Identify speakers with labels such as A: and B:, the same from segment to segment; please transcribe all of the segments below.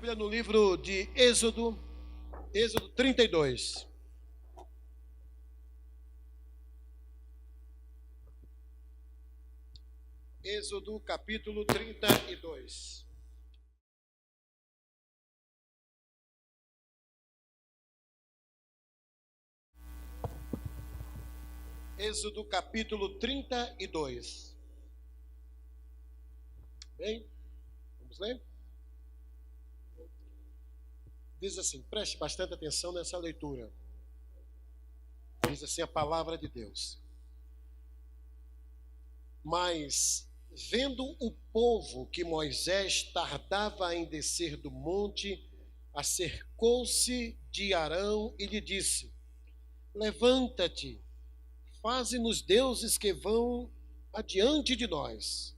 A: Bíblia no livro de Êxodo 32. Êxodo capítulo 32. Êxodo capítulo 32. Bem, vamos ler? Diz assim, preste bastante atenção nessa leitura. Diz assim a palavra de Deus. Mas, vendo o povo que Moisés tardava em descer do monte, acercou-se de Arão e lhe disse: Levanta-te, faze-nos deuses que vão adiante de nós.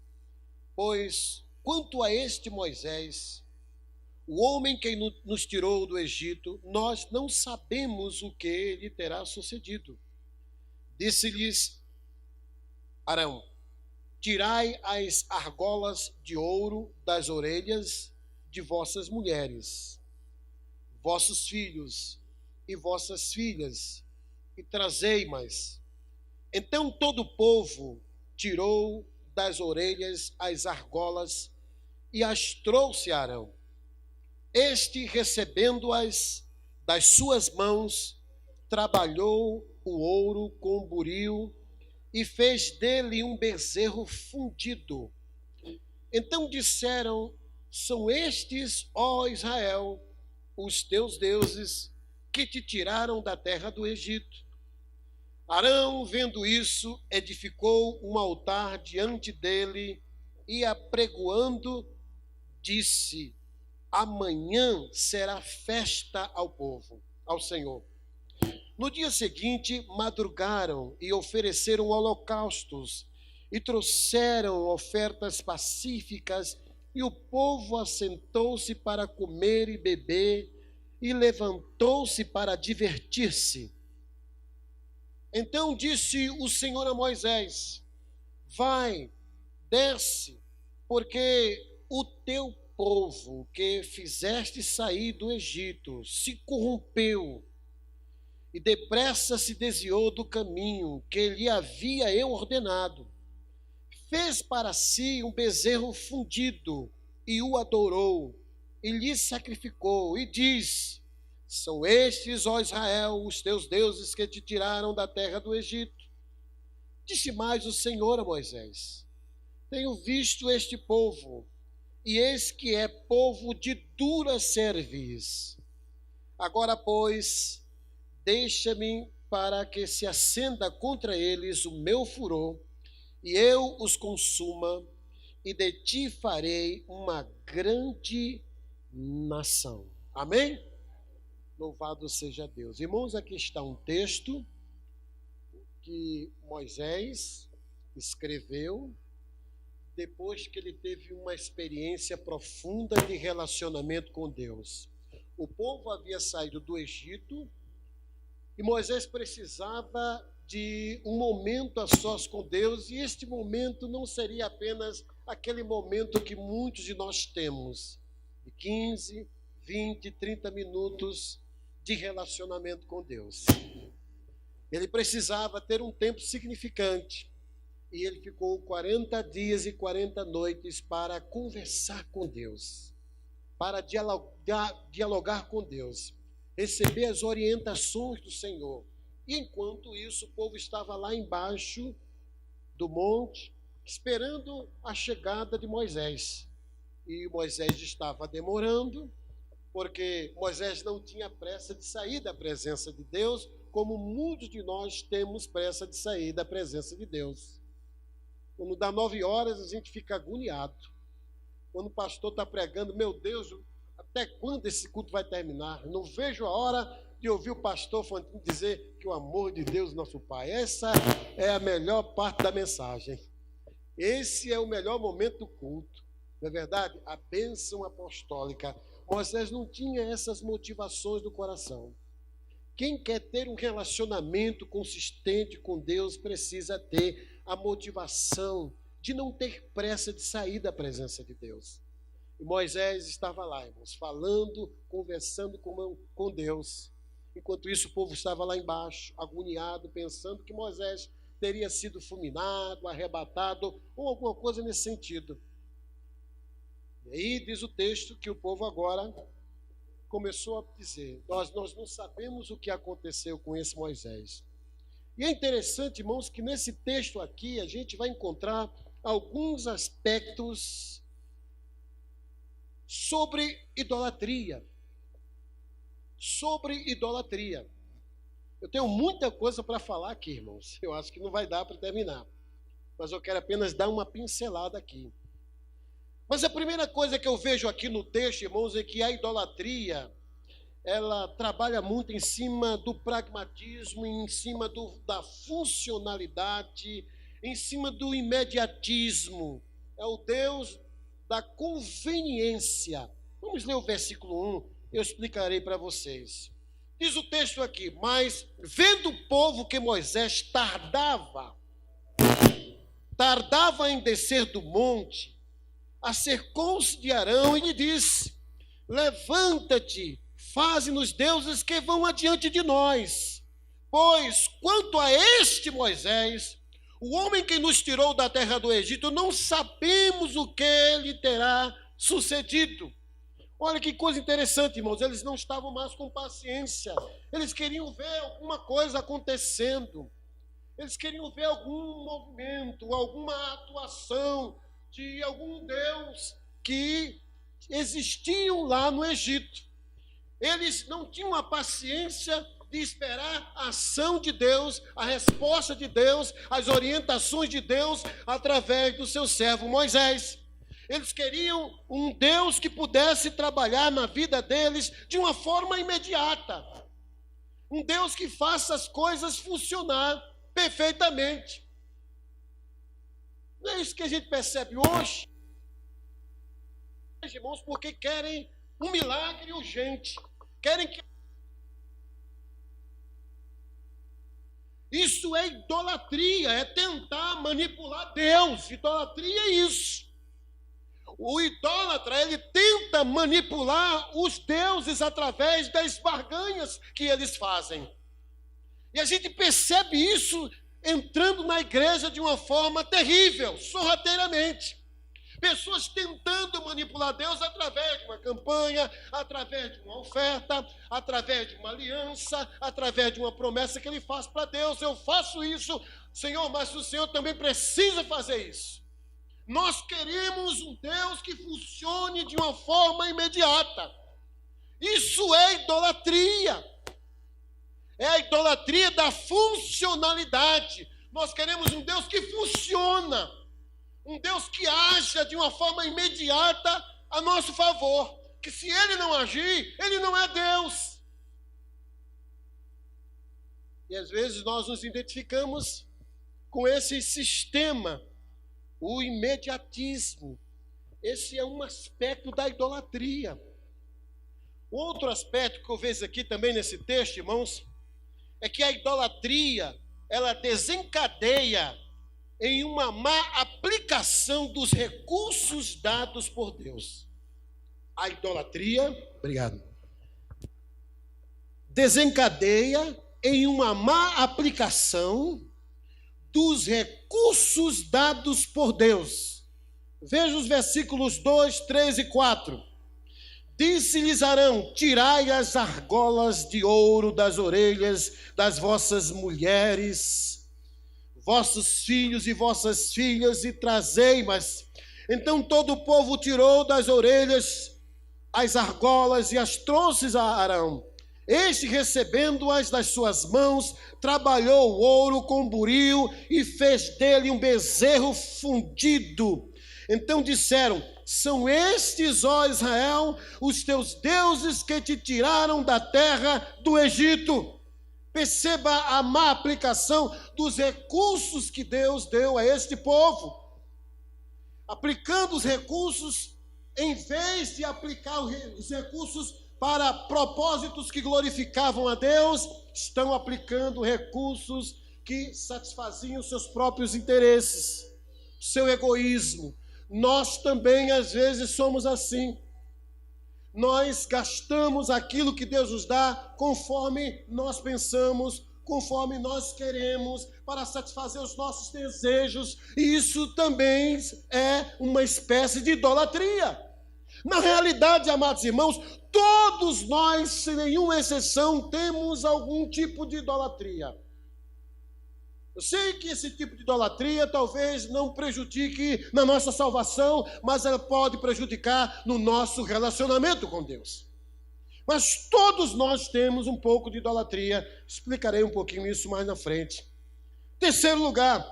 A: Pois, quanto a este Moisés, o homem que nos tirou do Egito, nós não sabemos o que lhe terá sucedido. Disse-lhes Arão: Tirai as argolas de ouro das orelhas de vossas mulheres, vossos filhos e vossas filhas, e trazei-mas. Então todo o povo tirou das orelhas as argolas e as trouxe a Arão. Este, recebendo-as das suas mãos, trabalhou o ouro com buril e fez dele um bezerro fundido. Então disseram: São estes, ó Israel, os teus deuses, que te tiraram da terra do Egito. Arão, vendo isso, edificou um altar diante dele e, apregoando, disse: Amanhã será festa ao povo, ao Senhor. No dia seguinte, madrugaram e ofereceram holocaustos e trouxeram ofertas pacíficas, e o povo assentou-se para comer e beber e levantou-se para divertir-se. Então disse o Senhor a Moisés: Vai, desce, porque o teu povo que fizeste sair do Egito se corrompeu e depressa se desviou do caminho que lhe havia eu ordenado. Fez para si um bezerro fundido e o adorou, e lhe sacrificou, e diz: São estes, ó Israel, os teus deuses que te tiraram da terra do Egito. Disse mais o Senhor a Moisés: Tenho visto este povo, e eis que é povo de dura cerviz. Agora, pois, deixa-me para que se acenda contra eles o meu furor, e eu os consuma, e de ti farei uma grande nação. Amém? Louvado seja Deus. Irmãos, aqui está um texto que Moisés escreveu depois que ele teve uma experiência profunda de relacionamento com Deus. O povo havia saído do Egito e Moisés precisava de um momento a sós com Deus, e este momento não seria apenas aquele momento que muitos de nós temos, de 15, 20, 30 minutos de relacionamento com Deus. Ele precisava ter um tempo significante, e ele ficou 40 dias e 40 noites para conversar com Deus, para dialogar com Deus, receber as orientações do Senhor. E enquanto isso, o povo estava lá embaixo do monte, esperando a chegada de Moisés. E Moisés estava demorando, porque Moisés não tinha pressa de sair da presença de Deus, como muitos de nós temos pressa de sair da presença de Deus. Quando dá 9 horas, a gente fica agoniado. Quando o pastor está pregando, meu Deus, até quando esse culto vai terminar? Não vejo a hora de ouvir o pastor Fantino dizer que o amor de Deus, nosso Pai. Essa é a melhor parte da mensagem. Esse é o melhor momento do culto. Não é verdade? A bênção apostólica. Moisés não tinha essas motivações do coração. Quem quer ter um relacionamento consistente com Deus precisa ter a motivação de não ter pressa de sair da presença de Deus. E Moisés estava lá, irmãos, falando, conversando com Deus. Enquanto isso, o povo estava lá embaixo, agoniado, pensando que Moisés teria sido fulminado, arrebatado, ou alguma coisa nesse sentido. E aí diz o texto que o povo agora começou a dizer: nós não sabemos o que aconteceu com esse Moisés. E é interessante, irmãos, que nesse texto aqui a gente vai encontrar alguns aspectos sobre idolatria. Sobre idolatria. Eu tenho muita coisa para falar aqui, irmãos. Eu acho que não vai dar para terminar. Mas eu quero apenas dar uma pincelada aqui. Mas a primeira coisa que eu vejo aqui no texto, irmãos, é que a idolatria, ela trabalha muito em cima do pragmatismo, em cima da funcionalidade, em cima do imediatismo. É o Deus da conveniência. Vamos ler o versículo 1, eu explicarei para vocês. Diz o texto aqui: mas vendo o povo que Moisés tardava em descer do monte, acercou-se de Arão e lhe disse: levanta-te, faze-nos deuses que vão adiante de nós. Pois quanto a este Moisés, o homem que nos tirou da terra do Egito, não sabemos o que lhe terá sucedido. Olha que coisa interessante, irmãos, eles não estavam mais com paciência, eles queriam ver alguma coisa acontecendo, eles queriam ver algum movimento, alguma atuação de algum Deus que existiam lá no Egito. Eles não tinham a paciência de esperar a ação de Deus, a resposta de Deus, as orientações de Deus através do seu servo Moisés. Eles queriam um Deus que pudesse trabalhar na vida deles de uma forma imediata. Um Deus que faça as coisas funcionar perfeitamente. Não é isso que a gente percebe hoje, irmãos, porque querem um milagre urgente. Querem que... Isso é idolatria, é tentar manipular Deus. Idolatria é isso. O idólatra, ele tenta manipular os deuses através das barganhas que eles fazem. E a gente percebe isso entrando na igreja de uma forma terrível, sorrateiramente. Pessoas tentando manipular Deus através de uma campanha, através de uma oferta, através de uma aliança, através de uma promessa que ele faz para Deus. Eu faço isso, Senhor, mas o Senhor também precisa fazer isso. Nós queremos um Deus que funcione de uma forma imediata. Isso é idolatria. É a idolatria da funcionalidade. Nós queremos um Deus que funciona. Um Deus que haja de uma forma imediata a nosso favor. Que se Ele não agir, Ele não é Deus. E às vezes nós nos identificamos com esse sistema, o imediatismo. Esse é um aspecto da idolatria. Outro aspecto que eu vejo aqui também nesse texto, irmãos, é que a idolatria, ela desencadeia em uma má aplicação dos recursos dados por Deus. A idolatria, obrigado, desencadeia em uma má aplicação dos recursos dados por Deus. Veja os versículos 2, 3 e 4. Disse-lhes Arão: tirai as argolas de ouro das orelhas das vossas mulheres, vossos filhos e vossas filhas, e trazei-mas. Então todo o povo tirou das orelhas as argolas e as trouxe a Arão. Este, recebendo-as das suas mãos, trabalhou o ouro com buril e fez dele um bezerro fundido. Então disseram: são estes, ó Israel, os teus deuses que te tiraram da terra do Egito. Perceba a má aplicação dos recursos que Deus deu a este povo. Aplicando os recursos, em vez de aplicar os recursos para propósitos que glorificavam a Deus, estão aplicando recursos que satisfaziam seus próprios interesses, seu egoísmo. Nós também, às vezes, somos assim. Nós gastamos aquilo que Deus nos dá conforme nós pensamos, conforme nós queremos, para satisfazer os nossos desejos. E isso também é uma espécie de idolatria. Na realidade, amados irmãos, todos nós, sem nenhuma exceção, temos algum tipo de idolatria. Eu sei que esse tipo de idolatria talvez não prejudique na nossa salvação, mas ela pode prejudicar no nosso relacionamento com Deus. Mas todos nós temos um pouco de idolatria. Explicarei um pouquinho isso mais na frente. Terceiro lugar,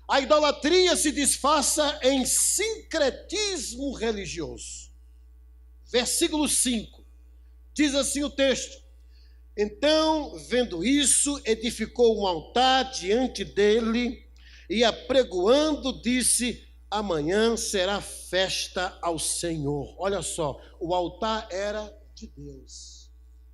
A: a idolatria se disfarça em sincretismo religioso. Versículo 5, diz assim o texto: então, vendo isso, edificou um altar diante dele e, apregoando, disse: amanhã será festa ao Senhor. Olha só, o altar era de Deus,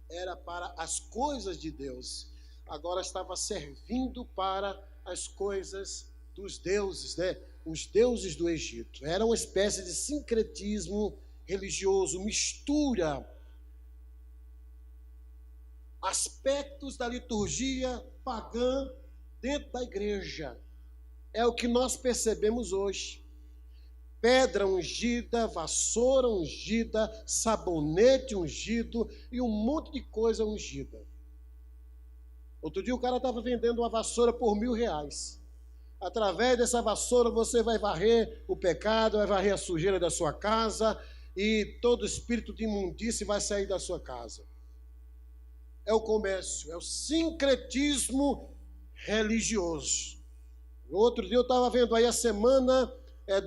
A: era para as coisas de Deus. Agora estava servindo para as coisas dos deuses, né? Os deuses do Egito. Era uma espécie de sincretismo religioso, mistura aspectos da liturgia pagã dentro da igreja. É o que nós percebemos hoje. Pedra ungida, vassoura ungida, sabonete ungido e um monte de coisa ungida. Outro dia o cara estava vendendo uma vassoura por R$1.000. Através dessa vassoura você vai varrer o pecado, vai varrer a sujeira da sua casa e todo espírito de imundície vai sair da sua casa. É o comércio, é o sincretismo religioso. Outro dia eu estava vendo aí a semana,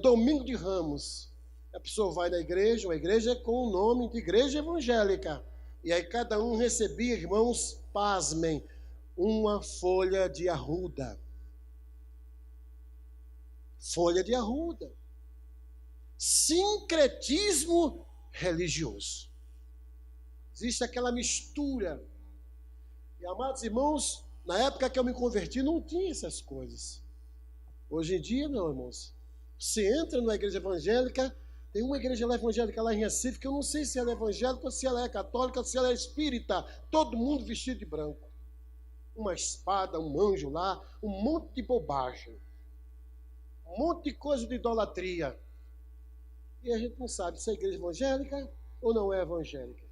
A: Domingo de Ramos. A pessoa vai na igreja, uma igreja com o nome de igreja evangélica. E aí cada um recebia, irmãos, pasmem, uma folha de arruda. Folha de arruda. Sincretismo religioso. Existe aquela mistura. E, amados irmãos, na época que eu me converti, não tinha essas coisas. Hoje em dia, não, irmãos. Você entra numa igreja evangélica, tem uma igreja evangélica lá em Recife, que eu não sei se ela é evangélica, se ela é católica, se ela é espírita. Todo mundo vestido de branco. Uma espada, um anjo lá, um monte de bobagem. Um monte de coisa de idolatria. E a gente não sabe se é igreja evangélica ou não é evangélica.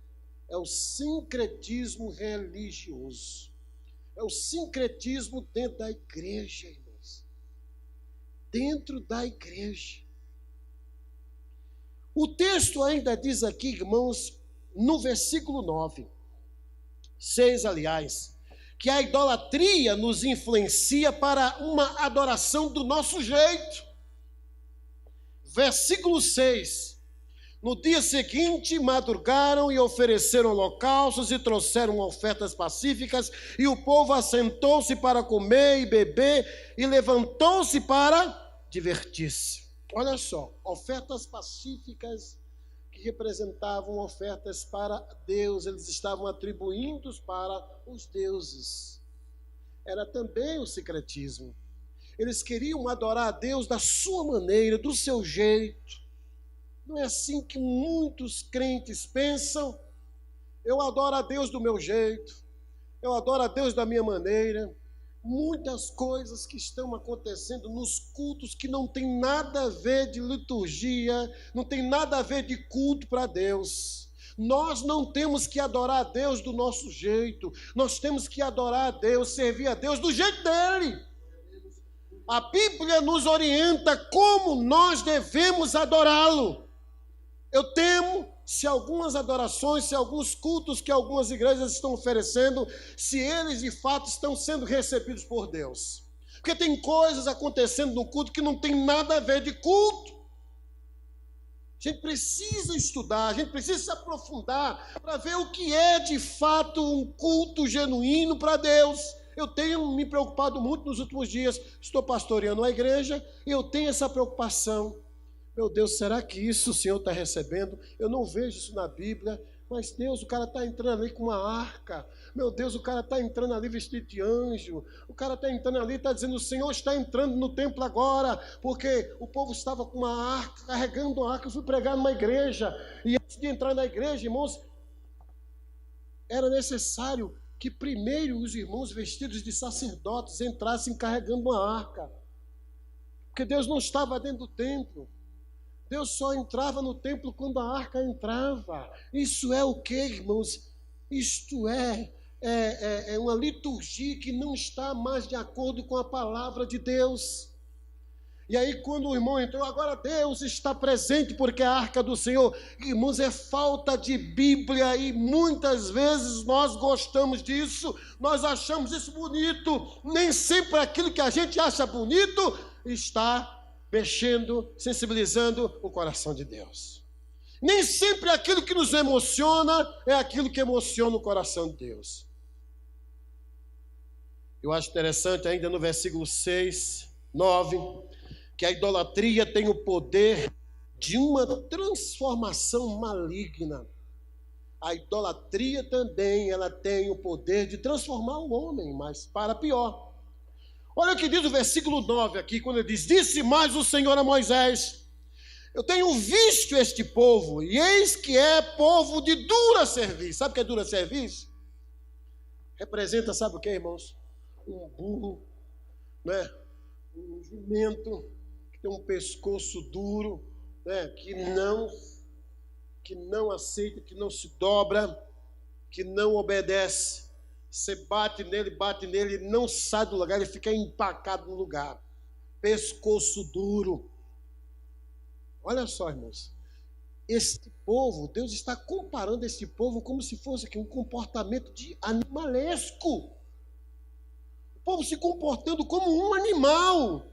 A: É o sincretismo religioso. É o sincretismo dentro da igreja, irmãos. Dentro da igreja. O texto ainda diz aqui, irmãos, no versículo 9, 6, aliás, que a idolatria nos influencia para uma adoração do nosso jeito. Versículo 6. No dia seguinte, madrugaram e ofereceram holocaustos e trouxeram ofertas pacíficas, e o povo assentou-se para comer e beber, e levantou-se para divertir-se. Olha só, ofertas pacíficas que representavam ofertas para Deus, eles estavam atribuindo para os deuses. Era também o sincretismo. Eles queriam adorar a Deus da sua maneira, do seu jeito. Não é assim que muitos crentes pensam. Eu adoro a Deus do meu jeito. Eu adoro a Deus da minha maneira. Muitas coisas que estão acontecendo nos cultos que não tem nada a ver de liturgia, não tem nada a ver de culto para Deus. Nós não temos que adorar a Deus do nosso jeito. Nós temos que adorar a Deus, servir a Deus do jeito dele. A Bíblia nos orienta como nós devemos adorá-lo. Eu temo se algumas adorações, se alguns cultos que algumas igrejas estão oferecendo, se eles de fato estão sendo recebidos por Deus. Porque tem coisas acontecendo no culto que não tem nada a ver de culto. A gente precisa estudar, a gente precisa se aprofundar para ver o que é de fato um culto genuíno para Deus. Eu tenho me preocupado muito nos últimos dias, estou pastoreando a igreja e eu tenho essa preocupação. Meu Deus, será que isso o Senhor está recebendo? Eu não vejo isso na Bíblia, Mas Deus, o cara está entrando ali com uma arca. Meu Deus, o cara está entrando ali vestido de anjo. O cara está entrando ali, está dizendo, o Senhor está entrando no templo agora, porque o povo estava com uma arca, carregando uma arca. Eu fui pregar numa igreja, e antes de entrar na igreja, irmãos, era necessário que primeiro os irmãos vestidos de sacerdotes entrassem carregando uma arca. Porque Deus não estava dentro do templo. Deus só entrava no templo quando a arca entrava. Isso é o que, irmãos? Isto é uma liturgia que não está mais de acordo com a palavra de Deus. E aí quando o irmão entrou, agora Deus está presente porque a arca do Senhor, irmãos, é falta de Bíblia e muitas vezes nós gostamos disso, nós achamos isso bonito. Nem sempre aquilo que a gente acha bonito está mexendo, sensibilizando o coração de Deus. Nem sempre aquilo que nos emociona é aquilo que emociona o coração de Deus. Eu acho interessante ainda no versículo 6, 9, que a idolatria tem o poder de uma transformação maligna. A idolatria também, ela tem o poder de transformar o homem, mas para pior. Olha o que diz o versículo 9 aqui, quando ele diz, disse mais o Senhor a Moisés, eu tenho visto este povo, e eis que é povo de dura serviço. Sabe o que é dura serviço? Representa, sabe o que, irmãos? Um burro, né? Um jumento, que tem um pescoço duro, né? que não aceita, que não se dobra, que não obedece. Você bate nele, ele não sai do lugar, ele fica empacado no lugar. Pescoço duro. Olha só, irmãos. Este povo, Deus está comparando este povo como se fosse aqui um comportamento de animalesco. O povo se comportando como um animal.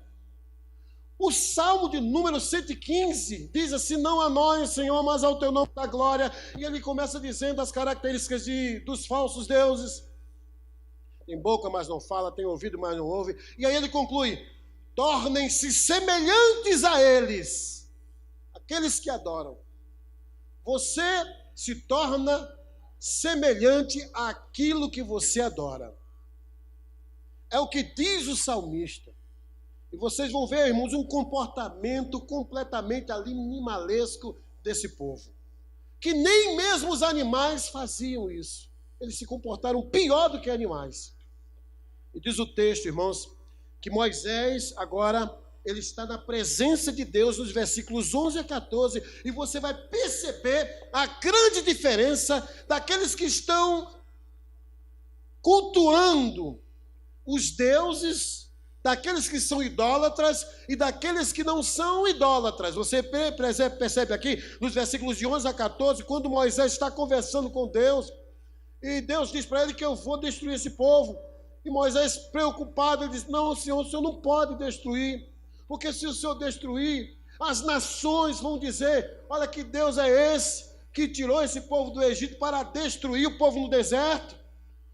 A: O Salmo de número 115 diz assim, não a nós, Senhor, mas ao teu nome da glória. E ele começa dizendo as características dos falsos deuses. Tem boca, mas não fala, tem ouvido, mas não ouve. E aí ele conclui, tornem-se semelhantes a eles, aqueles que adoram. Você se torna semelhante àquilo que você adora. É o que diz o salmista. E vocês vão ver, irmãos, um comportamento completamente animalesco desse povo. Que nem mesmo os animais faziam isso. Eles se comportaram pior do que animais. E diz o texto, irmãos, que Moisés agora, ele está na presença de Deus nos versículos 11 a 14, e você vai perceber a grande diferença daqueles que estão cultuando os deuses, daqueles que são idólatras e daqueles que não são idólatras. Você percebe aqui nos versículos de 11 a 14, quando Moisés está conversando com Deus, e Deus diz para ele que eu vou destruir esse povo. E Moisés, preocupado, ele diz, não, Senhor, o Senhor não pode destruir, porque se o Senhor destruir, as nações vão dizer, olha que Deus é esse que tirou esse povo do Egito para destruir o povo no deserto.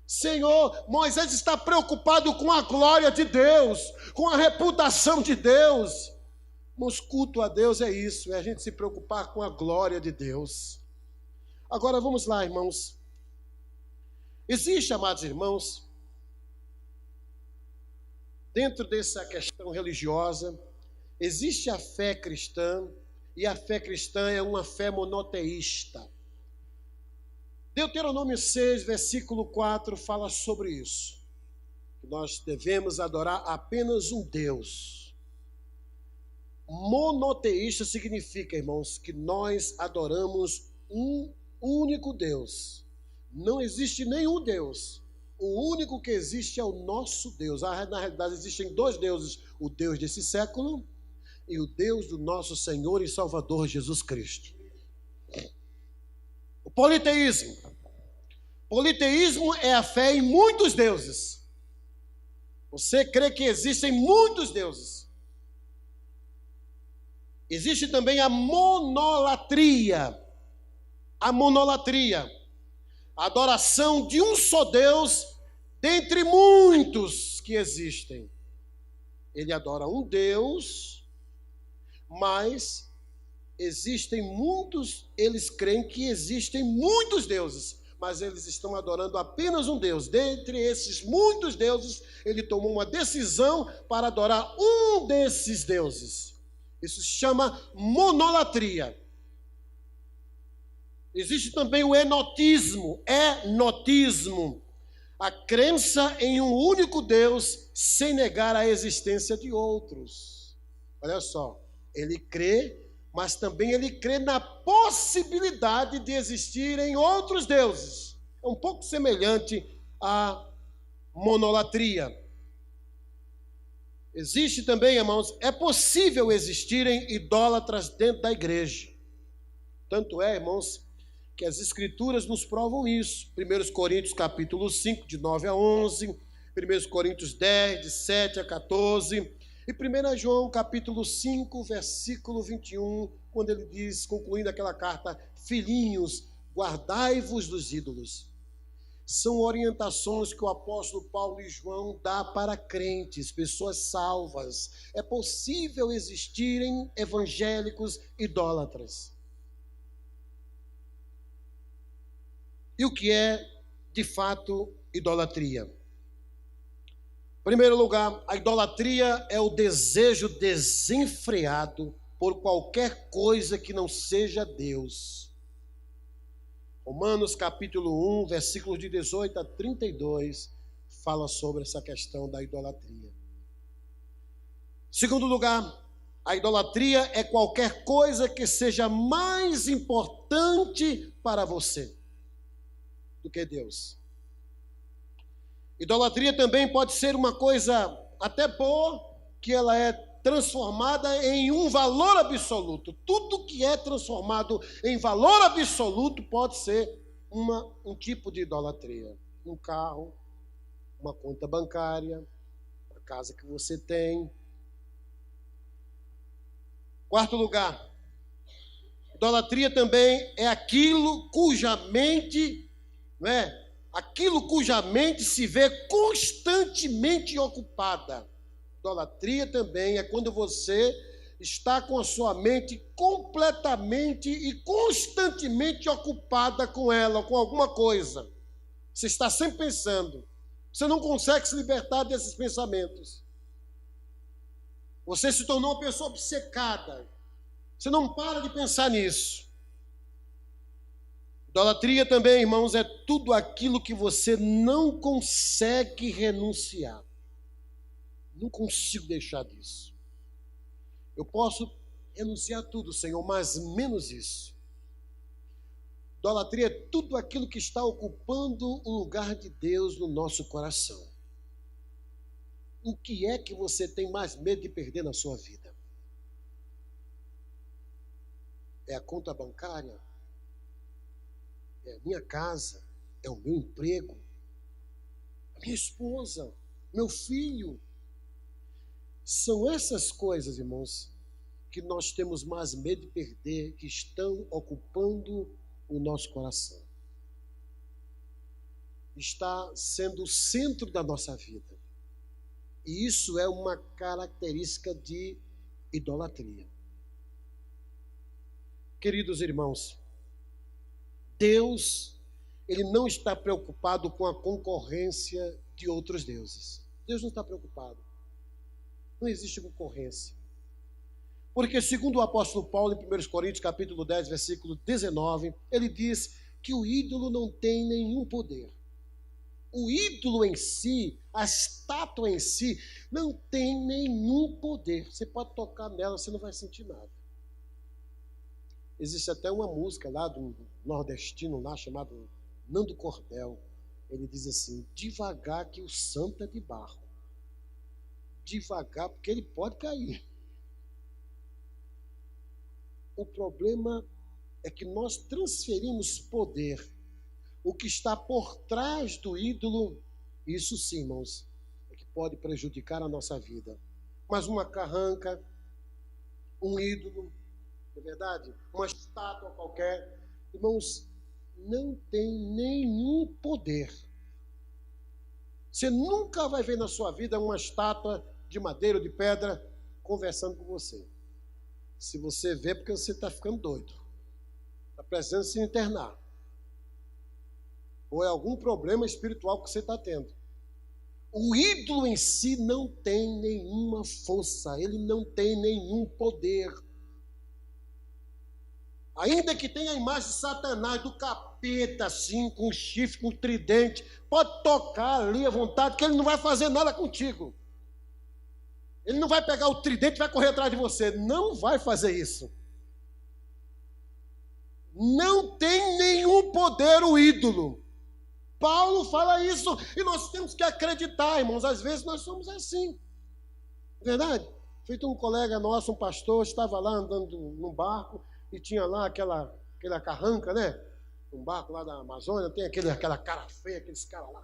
A: Senhor, Moisés está preocupado com a glória de Deus, com a reputação de Deus. Mas culto a Deus é isso, é a gente se preocupar com a glória de Deus. Agora vamos lá, irmãos. Existe, amados irmãos, dentro dessa questão religiosa, existe a fé cristã, e a fé cristã é uma fé monoteísta. Deuteronômio 6, versículo 4, fala sobre isso. Nós devemos adorar apenas um Deus. Monoteísta significa, irmãos, que nós adoramos um único Deus. Não existe nenhum Deus. O único que existe é o nosso Deus. Na realidade, existem dois deuses. O Deus desse século e o Deus do nosso Senhor e Salvador Jesus Cristo. O politeísmo. Politeísmo é a fé em muitos deuses. Você crê que existem muitos deuses. Existe também a monolatria. A monolatria. A adoração de um só Deus dentre muitos que existem. Ele adora um Deus, mas existem muitos, eles creem que existem muitos deuses, mas eles estão adorando apenas um Deus. Dentre esses muitos deuses, ele tomou uma decisão para adorar um desses deuses. Isso se chama monolatria. Existe também o enotismo, a crença em um único Deus sem negar a existência de outros. Olha só, ele crê, mas também ele crê na possibilidade de existirem outros deuses. É um pouco semelhante à monolatria. Existe também, irmãos, é possível existirem idólatras dentro da igreja. Tanto é, irmãos, que as Escrituras nos provam isso. 1 Coríntios capítulo 5, de 9 a 11, 1 Coríntios 10, de 7 a 14, e 1 João capítulo 5, versículo 21, quando ele diz, concluindo aquela carta, filhinhos, guardai-vos dos ídolos. São orientações que o apóstolo Paulo e João dá para crentes, pessoas salvas. É possível existirem evangélicos idólatras. E o que é, de fato, idolatria? Em primeiro lugar, a idolatria é o desejo desenfreado por qualquer coisa que não seja Deus. Romanos capítulo 1, versículos de 18 a 32, fala sobre essa questão da idolatria. Em segundo lugar, a idolatria é qualquer coisa que seja mais importante para você do que Deus. Idolatria também pode ser uma coisa até boa, que ela é transformada em um valor absoluto. Tudo que é transformado em valor absoluto pode ser um tipo de idolatria. Um carro, uma conta bancária, a casa que você tem. Quarto lugar, idolatria também é aquilo cuja mente se vê constantemente ocupada. Idolatria também é quando você está com a sua mente completamente e constantemente ocupada com ela, com alguma coisa. Você está sempre pensando. Você não consegue se libertar desses pensamentos. Você se tornou uma pessoa obcecada. Você não para de pensar nisso. Idolatria também, irmãos, é tudo aquilo que você não consegue renunciar. Não consigo deixar disso. Eu posso renunciar tudo, Senhor, mas menos isso. Idolatria é tudo aquilo que está ocupando o lugar de Deus no nosso coração. O que é que você tem mais medo de perder na sua vida? É a conta bancária? É a minha casa? É o meu emprego? A minha esposa? Meu filho? São essas coisas, irmãos, que nós temos mais medo de perder, que estão ocupando o nosso coração. Está sendo o centro da nossa vida. E isso é uma característica de idolatria. Queridos irmãos, Deus, ele não está preocupado com a concorrência de outros deuses. Deus não está preocupado. Não existe concorrência. Porque, segundo o apóstolo Paulo, em 1 Coríntios, capítulo 10, versículo 19, ele diz que o ídolo não tem nenhum poder. O ídolo em si, a estátua em si, não tem nenhum poder. Você pode tocar nela, você não vai sentir nada. Existe até uma música lá do nordestino lá chamado Nando Cordel. Ele diz assim: devagar que o santo é de barro. Devagar, porque ele pode cair. O problema é que nós transferimos poder. O que está por trás do ídolo, isso sim, irmãos, é que pode prejudicar a nossa vida. Mas uma carranca, um ídolo, não é verdade? Uma estátua qualquer, irmãos, não tem nenhum poder. Você nunca vai ver na sua vida uma estátua de madeira ou de pedra conversando com você. Se você vê, é porque você está ficando doido. Está precisando se internar. Ou é algum problema espiritual que você está tendo. O ídolo em si não tem nenhuma força, ele não tem nenhum poder. Ainda que tenha a imagem de Satanás, do capeta, assim, com chifre, com tridente, pode tocar ali à vontade, que ele não vai fazer nada contigo. Ele não vai pegar o tridente e vai correr atrás de você. Não vai fazer isso. Não tem nenhum poder o ídolo. Paulo fala isso e nós temos que acreditar, irmãos. Às vezes nós somos assim. Verdade? Feito um colega nosso, um pastor, estava lá andando num barco e tinha lá aquela carranca, né? Um barco lá da Amazônia, tem aquela cara feia, aqueles caras lá.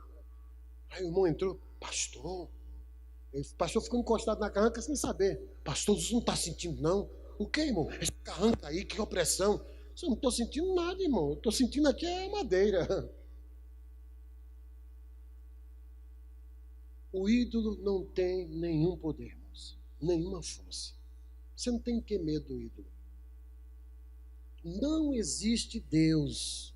A: Aí o irmão entrou, pastor. O pastor ficou encostado na carranca sem saber. Pastor, você não está sentindo, não? O que, irmão? Essa carranca aí, que opressão. Eu não estou sentindo nada, irmão. Eu estou sentindo aqui é madeira. O ídolo não tem nenhum poder, irmãos. Nenhuma força. Você não tem que ter medo do ídolo. Não existe Deus.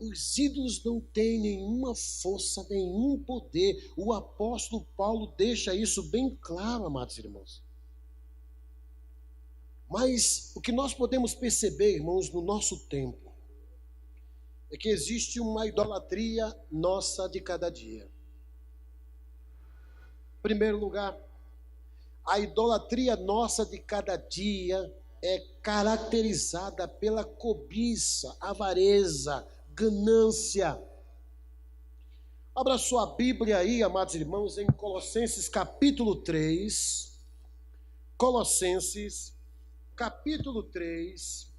A: Os ídolos não têm nenhuma força, nenhum poder. O apóstolo Paulo deixa isso bem claro, amados irmãos. Mas o que nós podemos perceber, irmãos, no nosso tempo, é que existe uma idolatria nossa de cada dia. Em primeiro lugar, a idolatria nossa de cada dia é caracterizada pela cobiça, avareza, ganância. Abra sua Bíblia aí, amados irmãos, em Colossenses capítulo 3. Colossenses capítulo 3,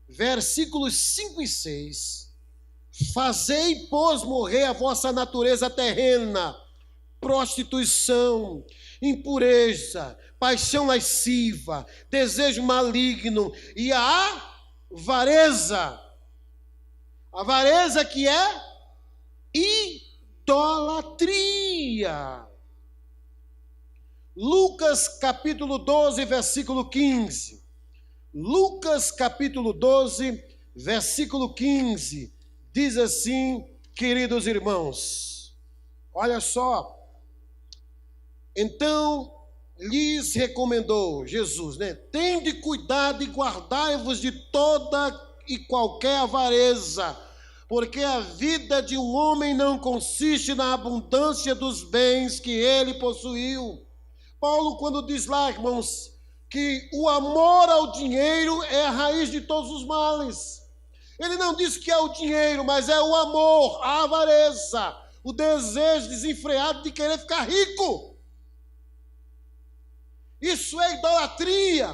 A: versículos 5 e 6. Fazei, pois, morrer a vossa natureza terrena, prostituição, impureza, paixão lasciva, desejo maligno e a avareza. Avareza que é idolatria. Lucas capítulo 12, versículo 15. Lucas capítulo 12, versículo 15. Diz assim, queridos irmãos. Olha só. Então lhes recomendou Jesus, né? Tende cuidado e guardai-vos de toda e qualquer avareza, porque a vida de um homem não consiste na abundância dos bens que ele possuiu. Paulo, quando diz lá, irmãos, que o amor ao dinheiro é a raiz de todos os males. Ele não diz que é o dinheiro, mas é o amor, a avareza, o desejo desenfreado de querer ficar rico. Isso é idolatria.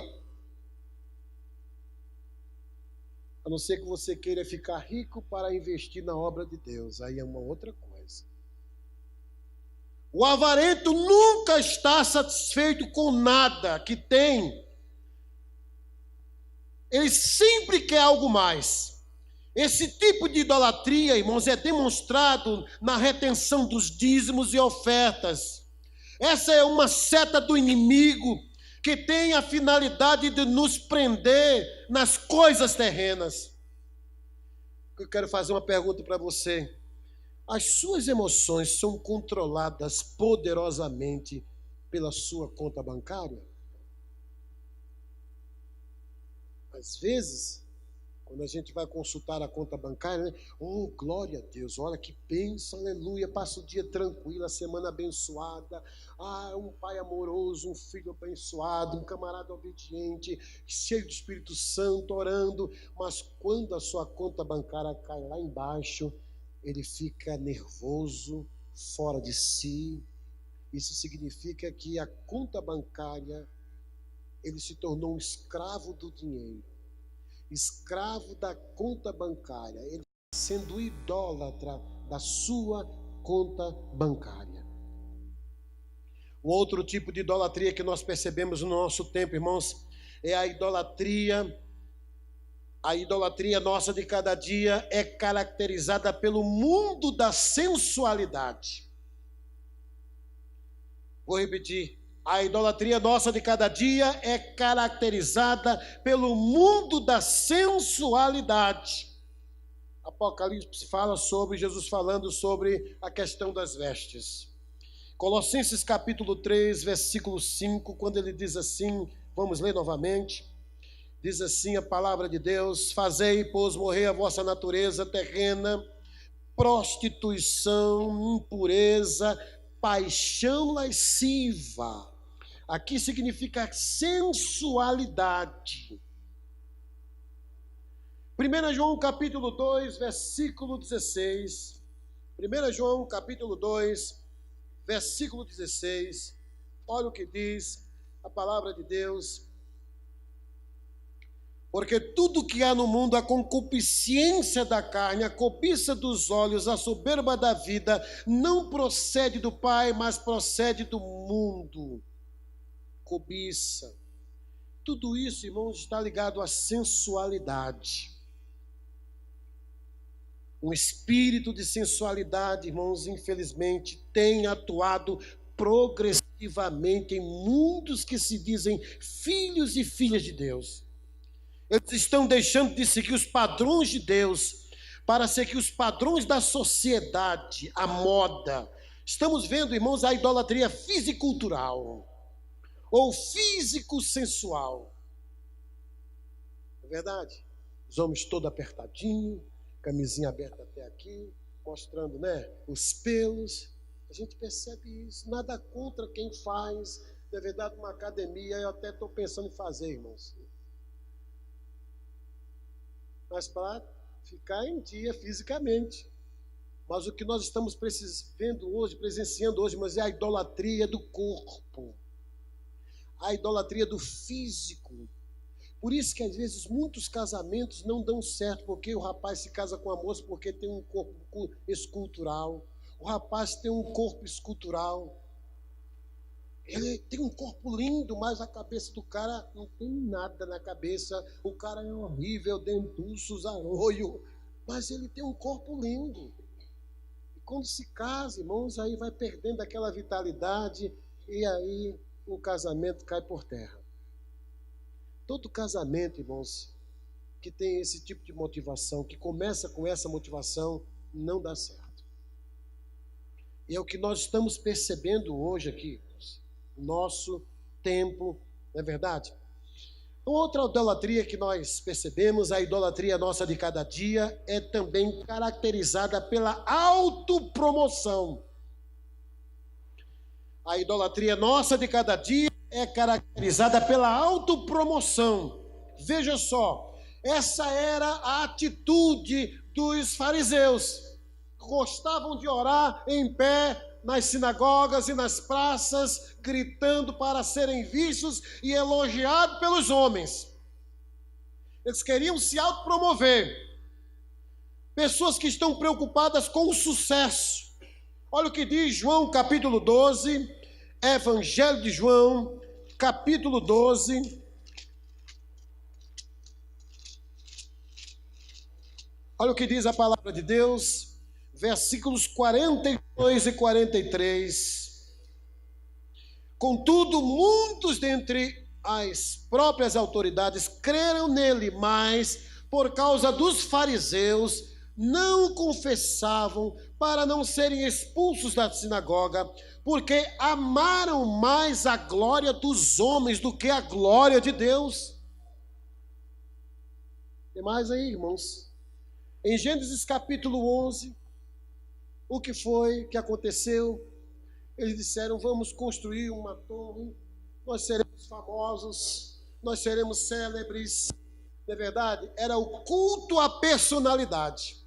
A: A não ser que você queira ficar rico para investir na obra de Deus. Aí é uma outra coisa. O avarento nunca está satisfeito com nada que tem. Ele sempre quer algo mais. Esse tipo de idolatria, irmãos, é demonstrado na retenção dos dízimos e ofertas. Essa é uma seta do inimigo que tem a finalidade de nos prender nas coisas terrenas. Eu quero fazer uma pergunta para você. As suas emoções são controladas poderosamente pela sua conta bancária? Às vezes, quando a gente vai consultar a conta bancária, né? Oh, glória a Deus, olha que bênção, aleluia, passa o dia tranquilo, a semana abençoada, um pai amoroso, um filho abençoado, um camarada obediente, cheio do Espírito Santo, orando, mas quando a sua conta bancária cai lá embaixo, ele fica nervoso, fora de si. Isso significa que a conta bancária, ele se tornou um escravo do dinheiro, escravo da conta bancária, ele está sendo idólatra da sua conta bancária. Um outro tipo de idolatria que nós percebemos no nosso tempo, irmãos, é a idolatria. A idolatria nossa de cada dia é caracterizada pelo mundo da sensualidade. Vou repetir. A idolatria nossa de cada dia é caracterizada pelo mundo da sensualidade. Apocalipse fala sobre Jesus falando sobre a questão das vestes. Colossenses capítulo 3, versículo 5, quando ele diz assim, vamos ler novamente, diz assim a palavra de Deus: fazei, pois, morrer a vossa natureza terrena, prostituição, impureza, paixão lasciva. Aqui significa sensualidade. 1 João capítulo 2, versículo 16. 1 João capítulo 2, versículo 16. Olha o que diz a palavra de Deus. Porque tudo que há no mundo, a concupiscência da carne, a cobiça dos olhos, a soberba da vida, não procede do Pai, mas procede do mundo. Cobiça. Tudo isso, irmãos, está ligado à sensualidade. Um espírito de sensualidade, irmãos, infelizmente, tem atuado progressivamente em mundos que se dizem filhos e filhas de Deus. Eles estão deixando de seguir os padrões de Deus para seguir os padrões da sociedade, a moda. Estamos vendo, irmãos, a idolatria fisicultural ou físico-sensual. É verdade? Os homens todos apertadinhos, camisinha aberta até aqui, mostrando, né, os pelos. A gente percebe isso. Nada contra quem faz. É verdade, uma academia, eu até estou pensando em fazer, irmãos. Mas para ficar em dia fisicamente. Mas o que nós estamos presenciando hoje, mas é a idolatria do corpo. A idolatria do físico. Por isso que às vezes muitos casamentos não dão certo, porque o rapaz se casa com a moça porque tem um corpo escultural. O rapaz tem um corpo escultural. Ele tem um corpo lindo, mas a cabeça do cara não tem nada na cabeça. O cara é horrível, dentuço, zarolho, mas ele tem um corpo lindo. E quando se casa, irmãos, aí vai perdendo aquela vitalidade e aí o casamento cai por terra. Todo casamento, irmãos, que tem esse tipo de motivação, que começa com essa motivação, não dá certo. E é o que nós estamos percebendo hoje aqui, nosso templo, não é verdade? Outra idolatria que nós percebemos, a idolatria nossa de cada dia, é também caracterizada pela autopromoção. A idolatria nossa de cada dia é caracterizada pela autopromoção. Veja só, essa era a atitude dos fariseus. Gostavam de orar em pé nas sinagogas e nas praças, gritando para serem vistos e elogiados pelos homens. Eles queriam se autopromover. Pessoas que estão preocupadas com o sucesso. Olha o que diz João capítulo 12, Evangelho de João, capítulo 12. Olha o que diz a palavra de Deus, versículos 42 e 43. Contudo, muitos dentre as próprias autoridades creram nele, mas por causa dos fariseus não confessavam para não serem expulsos da sinagoga, porque amaram mais a glória dos homens do que a glória de Deus. Tem mais aí, irmãos? Em Gênesis capítulo 11, o que foi que aconteceu? Eles disseram, vamos construir uma torre, nós seremos famosos, nós seremos célebres. Não é verdade? Era o culto à personalidade.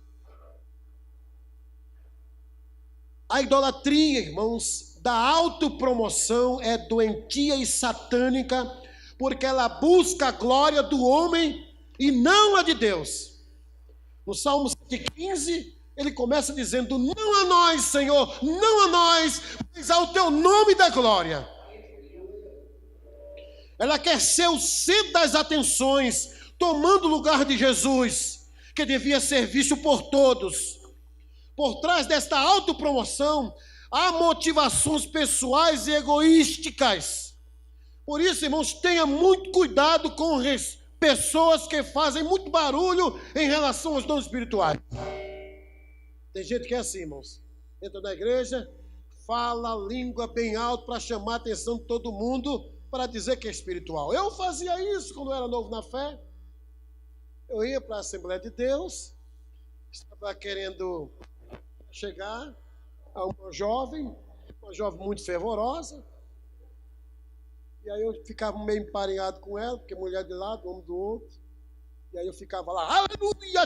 A: A idolatria, irmãos, da autopromoção é doentia e satânica, porque ela busca a glória do homem e não a de Deus. No Salmo 115, ele começa dizendo, não a nós, Senhor, não a nós, mas ao teu nome da glória. Ela quer ser o centro das atenções, tomando o lugar de Jesus, que devia ser visto por todos. Por trás desta autopromoção, há motivações pessoais e egoísticas. Por isso, irmãos, tenha muito cuidado com pessoas que fazem muito barulho em relação aos dons espirituais. Tem gente que é assim, irmãos. Entra na igreja, fala a língua bem alto para chamar a atenção de todo mundo, para dizer que é espiritual. Eu fazia isso quando eu era novo na fé. Eu ia para a Assembleia de Deus, estava querendo chegar a uma jovem muito fervorosa, e aí eu ficava meio emparenhado com ela, porque mulher de lado, homem do outro, e aí eu ficava lá, aleluia,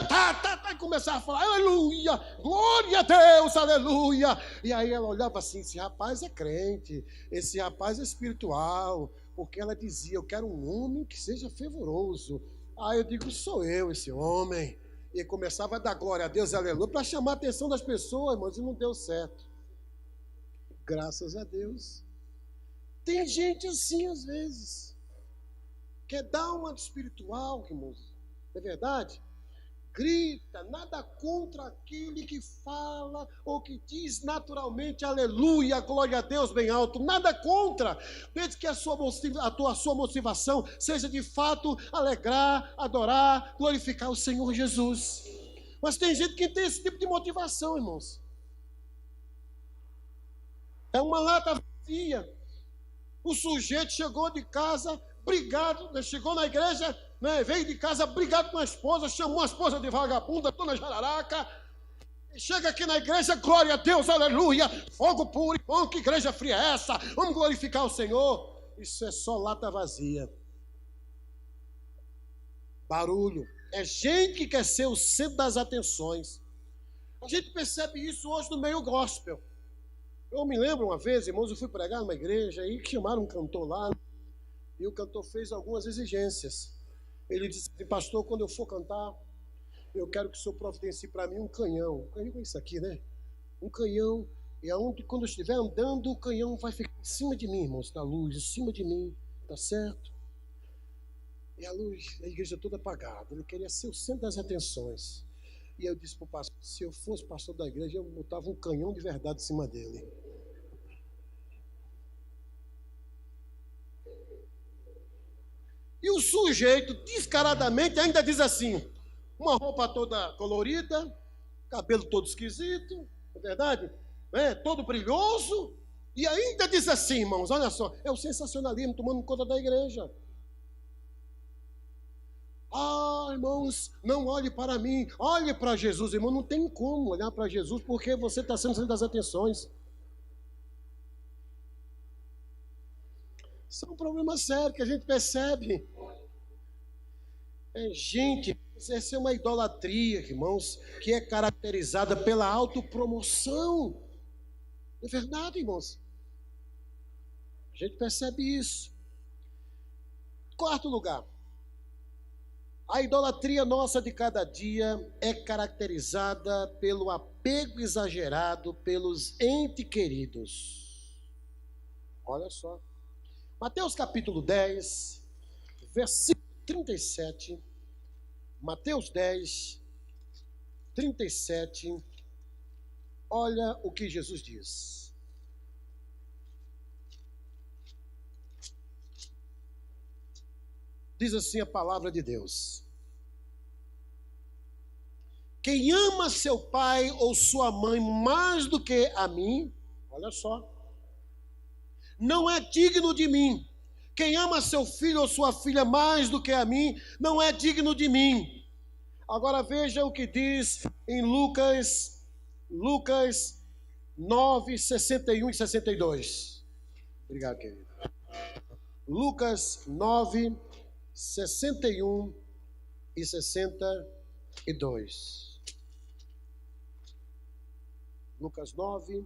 A: e começava a falar, aleluia, glória a Deus, aleluia, e aí ela olhava assim, esse rapaz é crente, esse rapaz é espiritual, porque ela dizia, eu quero um homem que seja fervoroso. Aí eu digo, sou eu esse homem, e começava a dar glória a Deus, aleluia, para chamar a atenção das pessoas, irmãos, e não deu certo. Graças a Deus. Tem gente assim às vezes, quer dar uma de espiritual, irmãos, não é verdade? Grita, nada contra aquele que fala ou que diz naturalmente aleluia, glória a Deus bem alto, nada contra, desde que a sua motivação seja de fato alegrar, adorar, glorificar o Senhor Jesus. Mas tem gente que tem esse tipo de motivação, irmãos. É uma lata vazia. O sujeito chegou de casa brigado, chegou na igreja, veio de casa brigado com a esposa, chamou a esposa de vagabunda, dona Jararaca, chega aqui na igreja, glória a Deus, aleluia, fogo puro e bom, que igreja fria é essa? Vamos glorificar o Senhor. Isso é só lata vazia. Barulho. É gente que quer ser o centro das atenções. A gente percebe isso hoje no meio gospel. Eu me lembro uma vez, irmãos, eu fui pregar numa igreja e chamaram um cantor lá, e o cantor fez algumas exigências. Ele disse assim, pastor, quando eu for cantar, eu quero que o senhor providencie para mim um canhão. Um canhão é isso aqui, né? Um canhão, e aonde, quando eu estiver andando, o canhão vai ficar em cima de mim, irmãos, da luz, em cima de mim, tá certo? E a luz, a igreja toda apagada, ele queria ser o centro das atenções. E eu disse para o pastor, se eu fosse pastor da igreja, eu botava um canhão de verdade em cima dele. E o sujeito, descaradamente, ainda diz assim, uma roupa toda colorida, cabelo todo esquisito, não é verdade? Todo brilhoso, e ainda diz assim, irmãos, olha só, é o sensacionalismo tomando conta da igreja. Ah, irmãos, não olhe para mim, olhe para Jesus, irmão, não tem como olhar para Jesus, porque você está sendo centro das atenções. Isso é um problema sério que a gente percebe. Gente, essa é uma idolatria, irmãos, que é caracterizada pela autopromoção. É verdade, irmãos. A gente percebe isso. Quarto lugar. A idolatria nossa de cada dia é caracterizada pelo apego exagerado pelos entes queridos. Olha só. Mateus capítulo 10, versículo 37. Mateus 10, 37. Olha o que Jesus diz. Diz assim a palavra de Deus. Quem ama seu pai ou sua mãe mais do que a mim, olha só, não é digno de mim. Quem ama seu filho ou sua filha mais do que a mim, não é digno de mim. Agora veja o que diz em Lucas 9, 61 e 62. Obrigado, querido. Lucas 9, 61 e 62. Lucas 9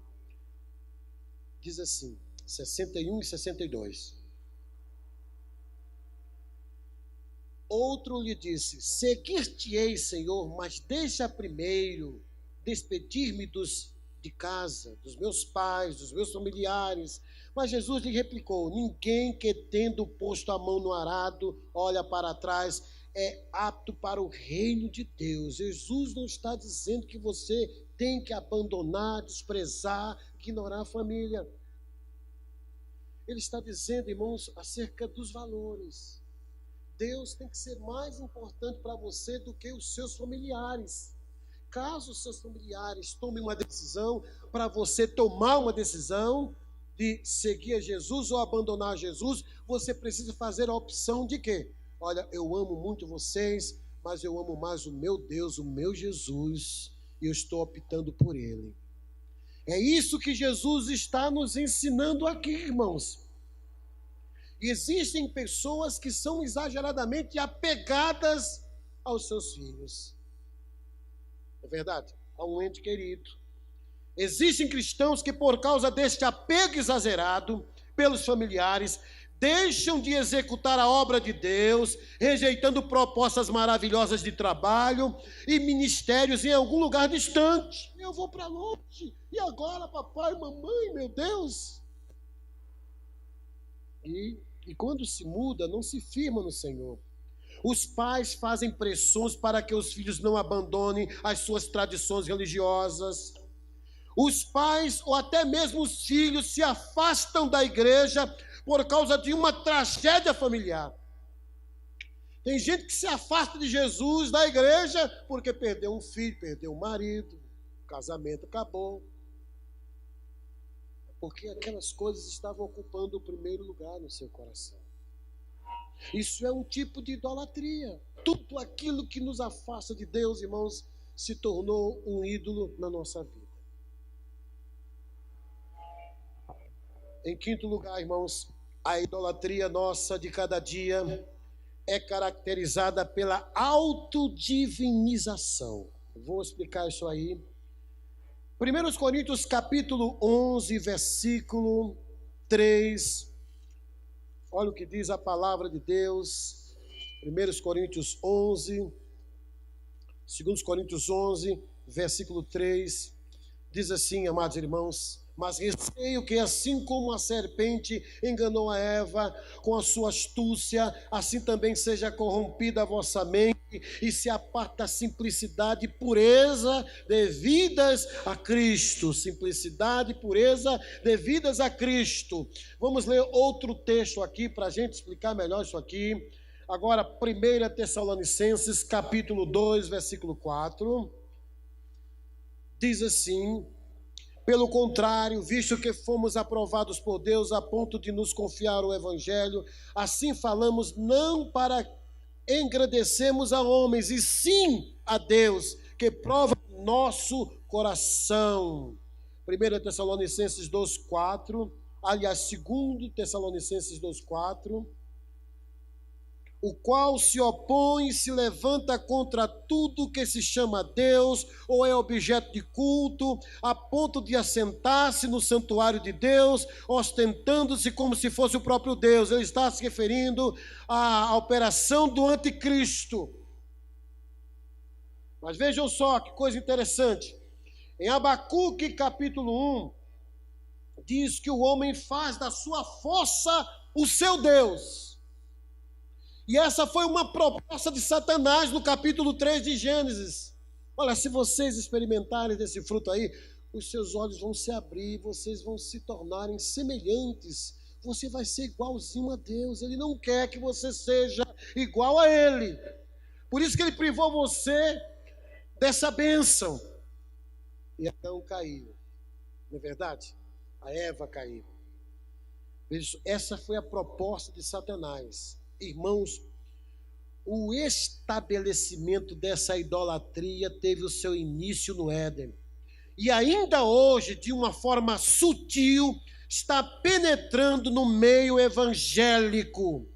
A: diz assim, 61 e 62. Outro lhe disse, seguir-te-ei, Senhor, mas deixa primeiro despedir-me de casa, dos meus pais, dos meus familiares. Mas Jesus lhe replicou, ninguém que tendo posto a mão no arado, olha para trás, é apto para o reino de Deus. Jesus não está dizendo que você tem que abandonar, desprezar, ignorar a família. Ele está dizendo, irmãos, acerca dos valores. Deus tem que ser mais importante para você do que os seus familiares. Caso os seus familiares tomem uma decisão, para você tomar uma decisão de seguir a Jesus ou abandonar Jesus, você precisa fazer a opção de quê? Olha, eu amo muito vocês, mas eu amo mais o meu Deus, o meu Jesus, e eu estou optando por Ele. É isso que Jesus está nos ensinando aqui, irmãos. Existem pessoas que são exageradamente apegadas aos seus filhos. É verdade? A um ente querido. Existem cristãos que, por causa deste apego exagerado pelos familiares, deixam de executar a obra de Deus, rejeitando propostas maravilhosas de trabalho e ministérios em algum lugar distante. Eu vou para longe. E agora, papai, mamãe, meu Deus? E quando se muda, não se firma no Senhor. Os pais fazem pressões para que os filhos não abandonem as suas tradições religiosas. Os pais, ou até mesmo os filhos, se afastam da igreja por causa de uma tragédia familiar. Tem gente que se afasta de Jesus, da igreja, porque perdeu um filho, perdeu um marido, o casamento acabou. Porque aquelas coisas estavam ocupando o primeiro lugar no seu coração. Isso é um tipo de idolatria. Tudo aquilo que nos afasta de Deus, irmãos, se tornou um ídolo na nossa vida. Em quinto lugar, irmãos, a idolatria nossa de cada dia é caracterizada pela autodivinização. Vou explicar isso aí. 1 Coríntios capítulo 11, versículo 3. Olha o que diz a palavra de Deus. 1 Coríntios 11, 2 Coríntios 11, versículo 3. Diz assim, amados irmãos: mas receio que, assim como a serpente enganou a Eva com a sua astúcia, assim também seja corrompida a vossa mente e se aparte da simplicidade e pureza devidas a Cristo. Simplicidade e pureza devidas a Cristo. Vamos ler outro texto aqui para a gente explicar melhor isso aqui. Agora, 1 Tessalonicenses, capítulo 2, versículo 4. Diz assim: pelo contrário, visto que fomos aprovados por Deus a ponto de nos confiar o Evangelho, assim falamos não para engrandecermos a homens, e sim a Deus, que prova nosso coração. 1 Tessalonicenses 2,4, aliás, 2 Tessalonicenses 2,4. O qual se opõe e se levanta contra tudo que se chama Deus ou é objeto de culto, a ponto de assentar-se no santuário de Deus, ostentando-se como se fosse o próprio Deus. Ele está se referindo à operação do anticristo. Mas vejam só que coisa interessante. Em Abacuque capítulo 1, diz que o homem faz da sua força o seu Deus. E essa foi uma proposta de Satanás no capítulo 3 de Gênesis. Olha, se vocês experimentarem desse fruto aí, os seus olhos vão se abrir, vocês vão se tornarem semelhantes. Você vai ser igualzinho a Deus. Ele não quer que você seja igual a Ele. Por isso que Ele privou você dessa bênção. E Adão caiu. Não é verdade? A Eva caiu. Essa foi a proposta de Satanás. Irmãos, o estabelecimento dessa idolatria teve o seu início no Éden. E ainda hoje, de uma forma sutil, está penetrando no meio evangélico.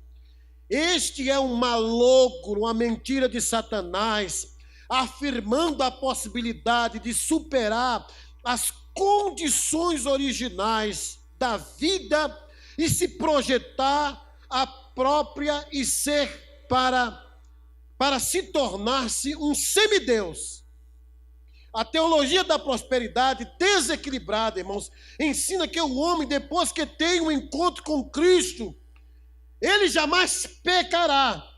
A: Este é um malogro, uma mentira de Satanás, afirmando a possibilidade de superar as condições originais da vida e se projetar a própria e ser para se tornar-se um semideus. A teologia da prosperidade desequilibrada, irmãos, ensina que o homem, depois que tem um encontro com Cristo, ele jamais pecará.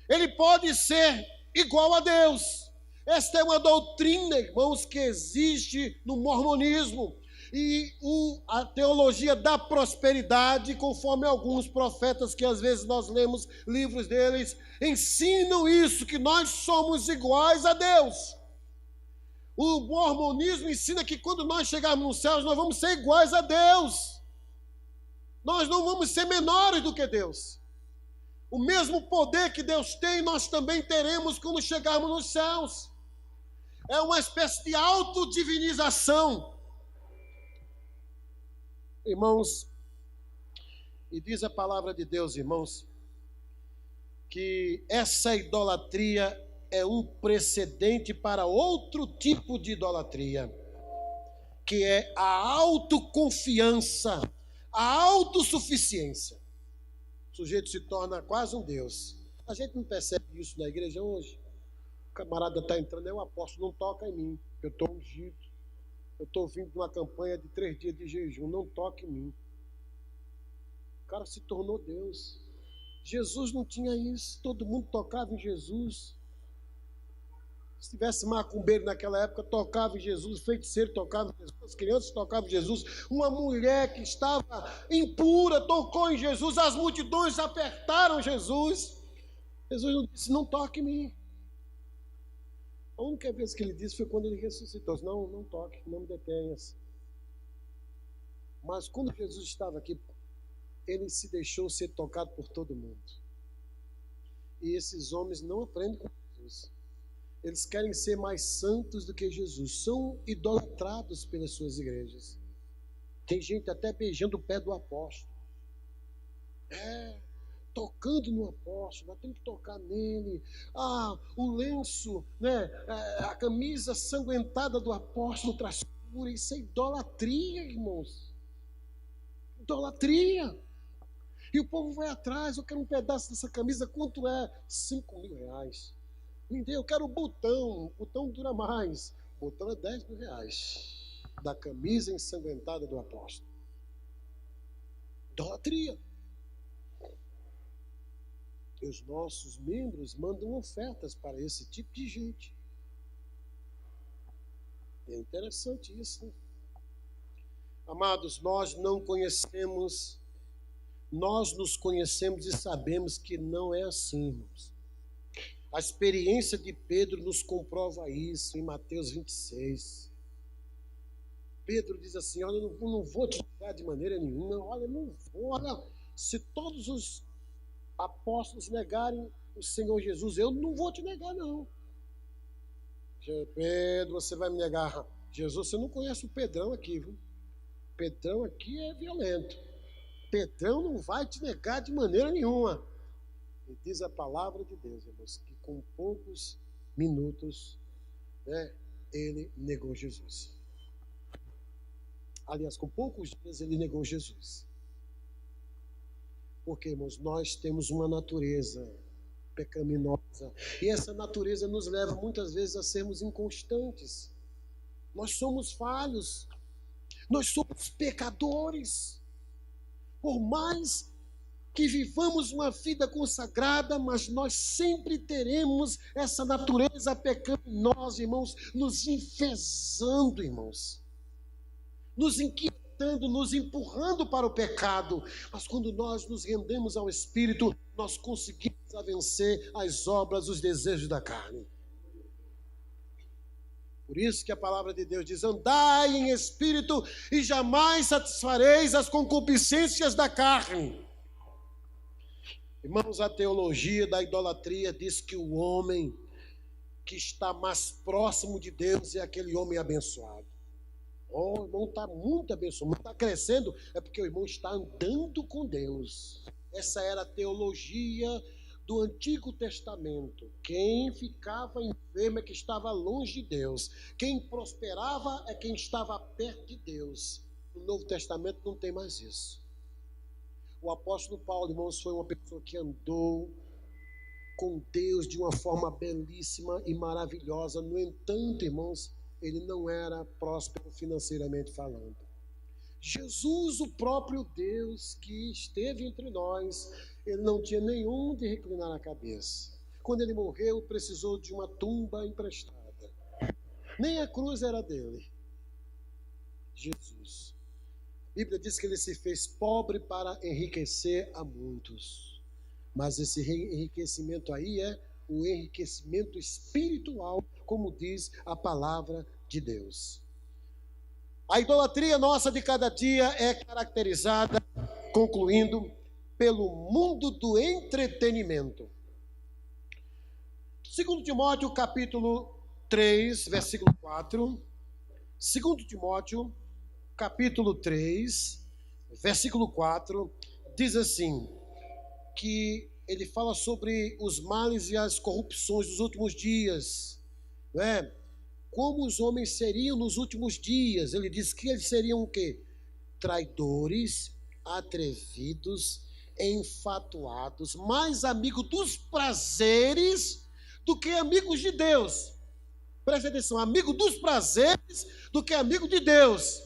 A: Ele pode ser igual a Deus. Esta é uma doutrina, irmãos, que existe no mormonismo. e a teologia da prosperidade, conforme alguns profetas que às vezes nós lemos livros deles, ensinam isso, que nós somos iguais a Deus. O mormonismo ensina que quando nós chegarmos nos céus, nós vamos ser iguais a Deus. Nós não vamos ser menores do que Deus. O mesmo poder que Deus tem, nós também teremos quando chegarmos nos céus. É uma espécie de autodivinização. Irmãos, e diz a palavra de Deus, irmãos, que essa idolatria é um precedente para outro tipo de idolatria, que é a autoconfiança, a autossuficiência. O sujeito se torna quase um Deus. A gente não percebe isso na igreja hoje. O camarada está entrando, o apóstolo não toca em mim, eu estou ungido. Eu estou vindo de uma campanha de 3 dias de jejum, não toque em mim. O cara se tornou Deus. Jesus não tinha isso, todo mundo tocava em Jesus. Se tivesse macumbeiro naquela época, tocava em Jesus, feiticeiro tocava em Jesus, as crianças tocavam em Jesus. Uma mulher que estava impura tocou em Jesus, as multidões apertaram Jesus. Jesus não disse, não toque em mim. A única vez que ele disse foi quando ele ressuscitou. Não, não toque, não me detenhas. Mas quando Jesus estava aqui, ele se deixou ser tocado por todo mundo. E esses homens não aprendem com Jesus. Eles querem ser mais santos do que Jesus. São idolatrados pelas suas igrejas. Tem gente até beijando o pé do apóstolo. Tocando no apóstolo, tem que tocar nele. O lenço, né? A camisa sanguentada do apóstolo traz cura. Isso é idolatria, irmãos. Idolatria. E o povo vai atrás, eu quero um pedaço dessa camisa, quanto é? 5.000 reais. Me dê, eu quero o botão dura mais. O botão é 10.000 reais. Da camisa ensanguentada do apóstolo. Idolatria. E os nossos membros mandam ofertas para esse tipo de gente. É interessante isso, né? Amados, nós nos conhecemos e sabemos que não é assim, irmãos. A experiência de Pedro nos comprova isso em Mateus 26. Pedro diz assim, olha, eu não vou te negar de maneira nenhuma, olha, não vou, olha, se todos os apóstolos negarem o Senhor Jesus, eu não vou te negar, não. Pedro, você vai me negar Jesus? Você não conhece o Pedrão aqui, viu? Pedrão aqui é violento. Pedrão não vai te negar de maneira nenhuma. E diz a palavra de Deus, irmãos, que com poucos minutos, né, ele negou Jesus. Aliás, com poucos dias ele negou Jesus. Porque, irmãos, nós temos uma natureza pecaminosa. E essa natureza nos leva muitas vezes a sermos inconstantes. Nós somos falhos. Nós somos pecadores. Por mais que vivamos uma vida consagrada, mas nós sempre teremos essa natureza pecaminosa, irmãos, nos enfezando, irmãos. Nos inquietando, nos empurrando para o pecado. Mas quando nós nos rendemos ao Espírito, nós conseguimos vencer as obras, os desejos da carne. Por isso que a palavra de Deus diz, andai em espírito e jamais satisfareis as concupiscências da carne. Irmãos, a teologia da idolatria diz que o homem que está mais próximo de Deus é aquele homem abençoado. O irmão está muito abençoado, está crescendo, é porque o irmão está andando com Deus. Essa era a teologia do Antigo Testamento. Quem ficava enfermo é que estava longe de Deus. Quem prosperava é quem estava perto de Deus. No Novo Testamento não tem mais isso. O apóstolo Paulo, irmãos, foi uma pessoa que andou com Deus de uma forma belíssima e maravilhosa. No entanto, irmãos, ele não era próspero financeiramente falando. Jesus, o próprio Deus que esteve entre nós, ele não tinha nenhum de reclinar a cabeça. Quando ele morreu, precisou de uma tumba emprestada. Nem a cruz era dele. Jesus. A Bíblia diz que ele se fez pobre para enriquecer a muitos. Mas esse enriquecimento aí é o enriquecimento espiritual, como diz a palavra de Deus. A idolatria nossa de cada dia é caracterizada, concluindo, pelo mundo do entretenimento. 2 Timóteo capítulo 3, versículo 4. 2 Timóteo capítulo 3, versículo 4, diz assim, que ele fala sobre os males e as corrupções dos últimos dias, não é? Como os homens seriam nos últimos dias. Ele diz que eles seriam o quê? Traidores, atrevidos, enfatuados, mais amigos dos prazeres do que amigos de Deus. Preste atenção, amigo dos prazeres do que amigo de Deus.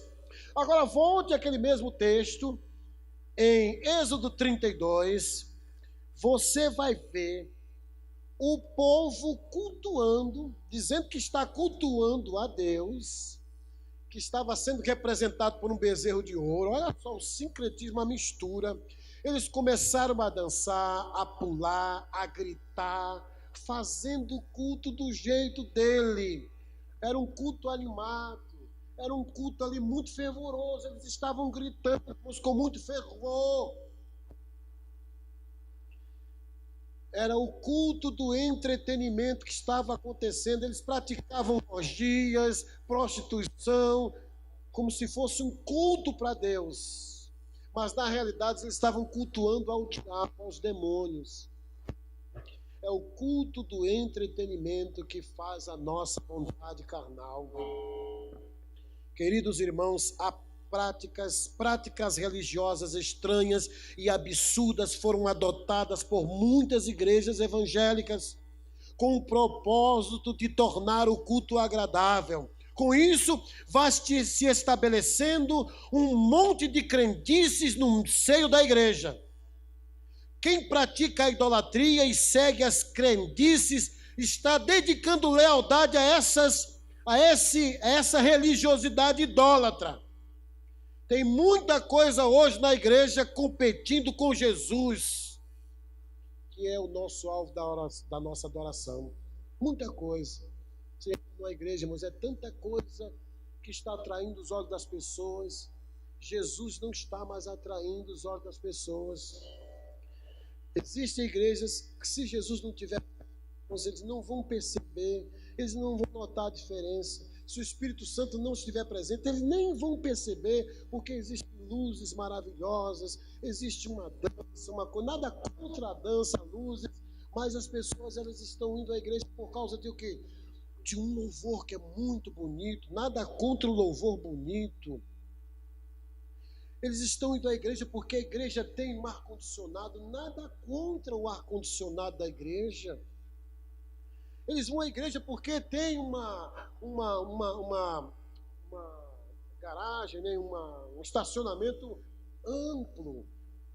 A: Agora volte àquele mesmo texto, em Êxodo 32, você vai ver o povo cultuando, dizendo que está cultuando a Deus, que estava sendo representado por um bezerro de ouro. Olha só o sincretismo, a mistura. Eles começaram a dançar, a pular, a gritar, fazendo o culto do jeito dele. Era um culto animado, era um culto ali muito fervoroso. Eles estavam gritando com muito fervor. Era o culto do entretenimento que estava acontecendo. Eles praticavam orgias, prostituição, como se fosse um culto para Deus. Mas, na realidade, eles estavam cultuando ao diabo, aos demônios. É o culto do entretenimento que faz a nossa vontade carnal. Queridos irmãos, há práticas religiosas estranhas e absurdas foram adotadas por muitas igrejas evangélicas com o propósito de tornar o culto agradável. Com isso, vai se estabelecendo um monte de crendices no seio da igreja. Quem pratica a idolatria e segue as crendices está dedicando lealdade a essa religiosidade idólatra. Tem muita coisa hoje na igreja competindo com Jesus, que é o nosso alvo da nossa adoração. Muita coisa. Você entra na igreja, mas é tanta coisa que está atraindo os olhos das pessoas. Jesus não está mais atraindo os olhos das pessoas. Existem igrejas que, se Jesus não tiver, eles não vão perceber, eles não vão notar a diferença. Se o Espírito Santo não estiver presente, eles nem vão perceber, porque existem luzes maravilhosas, existe uma dança, uma coisa, nada contra a dança, luzes, mas as pessoas, elas estão indo à igreja por causa de o quê? De um louvor que é muito bonito, nada contra o louvor bonito. Eles estão indo à igreja porque a igreja tem um ar-condicionado, nada contra o ar-condicionado da igreja. Eles vão à igreja porque tem uma garagem, né? Um estacionamento amplo.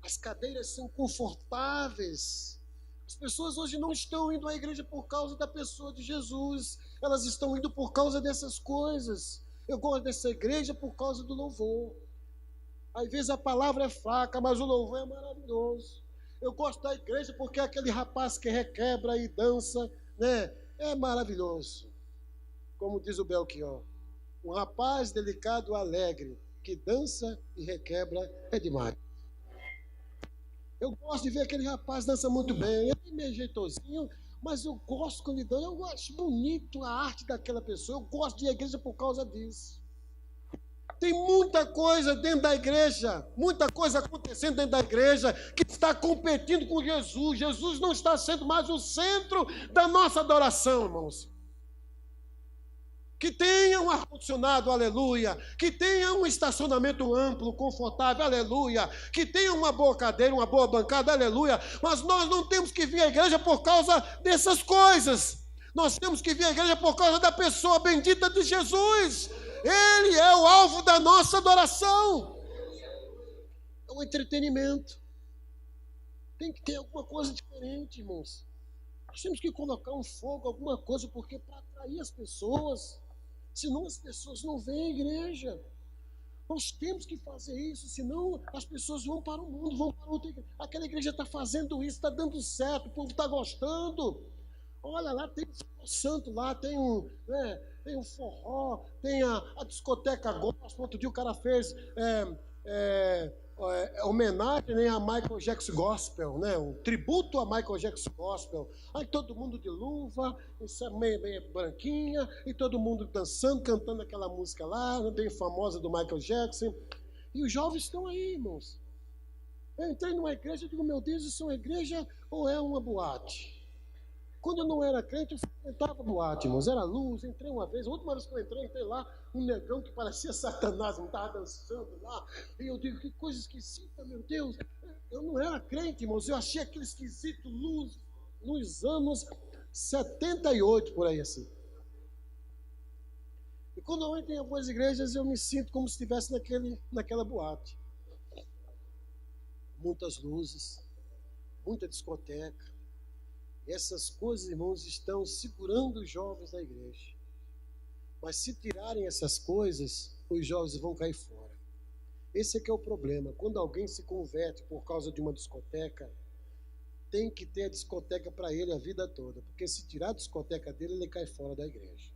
A: As cadeiras são confortáveis. As pessoas hoje não estão indo à igreja por causa da pessoa de Jesus. Elas estão indo por causa dessas coisas. Eu gosto dessa igreja por causa do louvor. Às vezes a palavra é fraca, mas o louvor é maravilhoso. Eu gosto da igreja porque é aquele rapaz que requebra e dança, né? É maravilhoso. Como diz o Belchior, um rapaz delicado e alegre, que dança e requebra, é demais. Eu gosto de ver aquele rapaz dança muito bem, ele é meio jeitosinho, mas eu gosto quando ele dança, eu acho bonito a arte daquela pessoa, eu gosto de ir à igreja por causa disso. Tem muita coisa dentro da igreja, muita coisa acontecendo dentro da igreja que está competindo com Jesus. Jesus não está sendo mais o centro da nossa adoração, irmãos. Que tenha um ar-condicionado, aleluia. Que tenha um estacionamento amplo, confortável, aleluia. Que tenha uma boa cadeira, uma boa bancada, aleluia. Mas nós não temos que vir à igreja por causa dessas coisas. Nós temos que vir à igreja por causa da pessoa bendita de Jesus. Ele é o alvo da nossa adoração. É um entretenimento. Tem que ter alguma coisa diferente, irmãos. Nós temos que colocar um fogo, alguma coisa, porque para atrair as pessoas. Senão as pessoas não vêm à igreja. Nós temos que fazer isso, senão as pessoas vão para o mundo, vão para outra igreja. Aquela igreja está fazendo isso, está dando certo, o povo está gostando. Olha, lá tem um santo, lá tem tem um forró, tem a discoteca gospel. Outro dia o cara fez homenagem, né, a Michael Jackson Gospel, né, um tributo a Michael Jackson Gospel. Aí todo mundo de luva, meio branquinha, e todo mundo dançando, cantando aquela música lá, bem famosa do Michael Jackson. E os jovens estão aí, irmãos. Eu entrei numa igreja e digo, meu Deus, isso é uma igreja ou é uma boate? Quando eu não era crente, eu frequentava boate, irmãos. Era luz, entrei uma vez. A última vez que eu entrei lá, um negão que parecia Satanás, não estava dançando lá. E eu digo, que coisa esquisita, meu Deus. Eu não era crente, irmãos. Eu achei aquele esquisito luz nos anos 78, por aí assim. E quando eu entro em algumas igrejas, eu me sinto como se estivesse naquela boate. Muitas luzes, muita discoteca. Essas coisas, irmãos, estão segurando os jovens da igreja. Mas se tirarem essas coisas, os jovens vão cair fora. Esse é que é o problema. Quando alguém se converte por causa de uma discoteca, tem que ter a discoteca para ele a vida toda. Porque se tirar a discoteca dele, ele cai fora da igreja.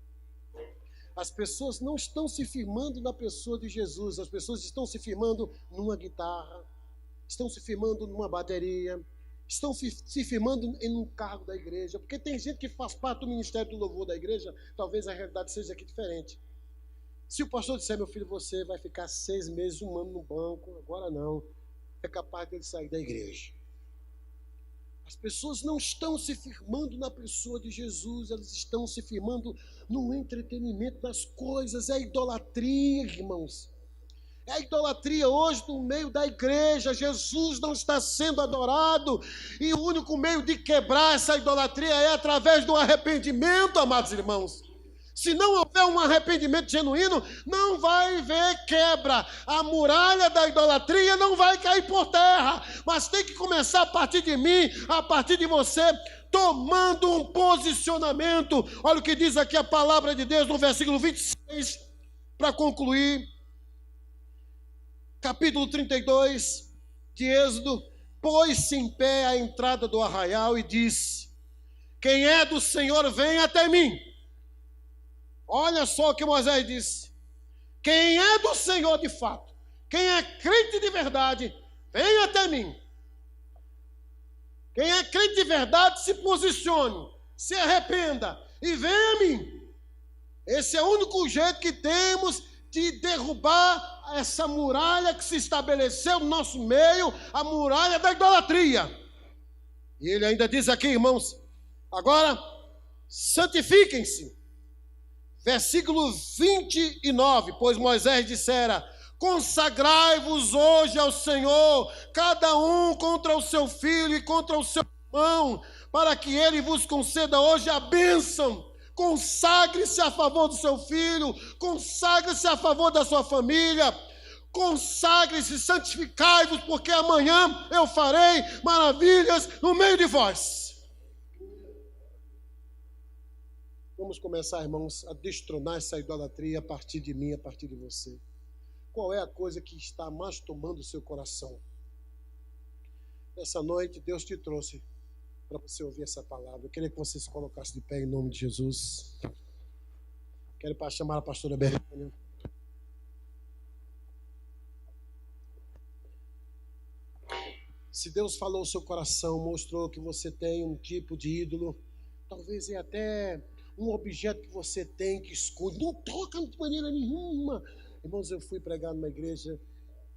A: As pessoas não estão se firmando na pessoa de Jesus. As pessoas estão se firmando numa guitarra, estão se firmando numa bateria, estão se firmando em um cargo da igreja, porque tem gente que faz parte do ministério do louvor da igreja. Talvez a realidade seja aqui diferente. Se o pastor disser, meu filho, você vai ficar 6 meses, 1 ano no banco, agora não, é capaz dele sair da igreja. As pessoas não estão se firmando na pessoa de Jesus, elas estão se firmando no entretenimento das coisas. É a idolatria, irmãos. É a idolatria hoje no meio da igreja. Jesus não está sendo adorado, e o único meio de quebrar essa idolatria é através do arrependimento, amados irmãos. Se não houver um arrependimento genuíno, não vai haver quebra. A muralha da idolatria não vai cair por terra, mas tem que começar a partir de mim, a partir de você, tomando um posicionamento. Olha o que diz aqui a palavra de Deus no versículo 26, para concluir. Capítulo 32 de Êxodo: pôs-se em pé à entrada do arraial e disse: quem é do Senhor, vem até mim. Olha só o que Moisés disse. Quem é do Senhor de fato, quem é crente de verdade, vem até mim. Quem é crente de verdade, se posicione, se arrependa e venha a mim. Esse é o único jeito que temos de derrubar essa muralha que se estabeleceu no nosso meio, a muralha da idolatria. E ele ainda diz aqui, irmãos, agora santifiquem-se. Versículo 29, pois Moisés dissera: consagrai-vos hoje ao Senhor, cada um contra o seu filho e contra o seu irmão, para que ele vos conceda hoje a bênção. Consagre-se a favor do seu filho, consagre-se a favor da sua família, consagre-se, santificai-vos, porque amanhã eu farei maravilhas no meio de vós. Vamos começar, irmãos, a destronar essa idolatria a partir de mim, a partir de você. Qual é a coisa que está mais tomando o seu coração? Essa noite Deus te trouxe para você ouvir essa palavra. Eu queria que você se colocasse de pé em nome de Jesus. Quero chamar a pastora Bertânia. Se Deus falou o seu coração, mostrou que você tem um tipo de ídolo, talvez é até um objeto que você tem que esconde, não toca de maneira nenhuma. Irmãos, eu fui pregar numa igreja,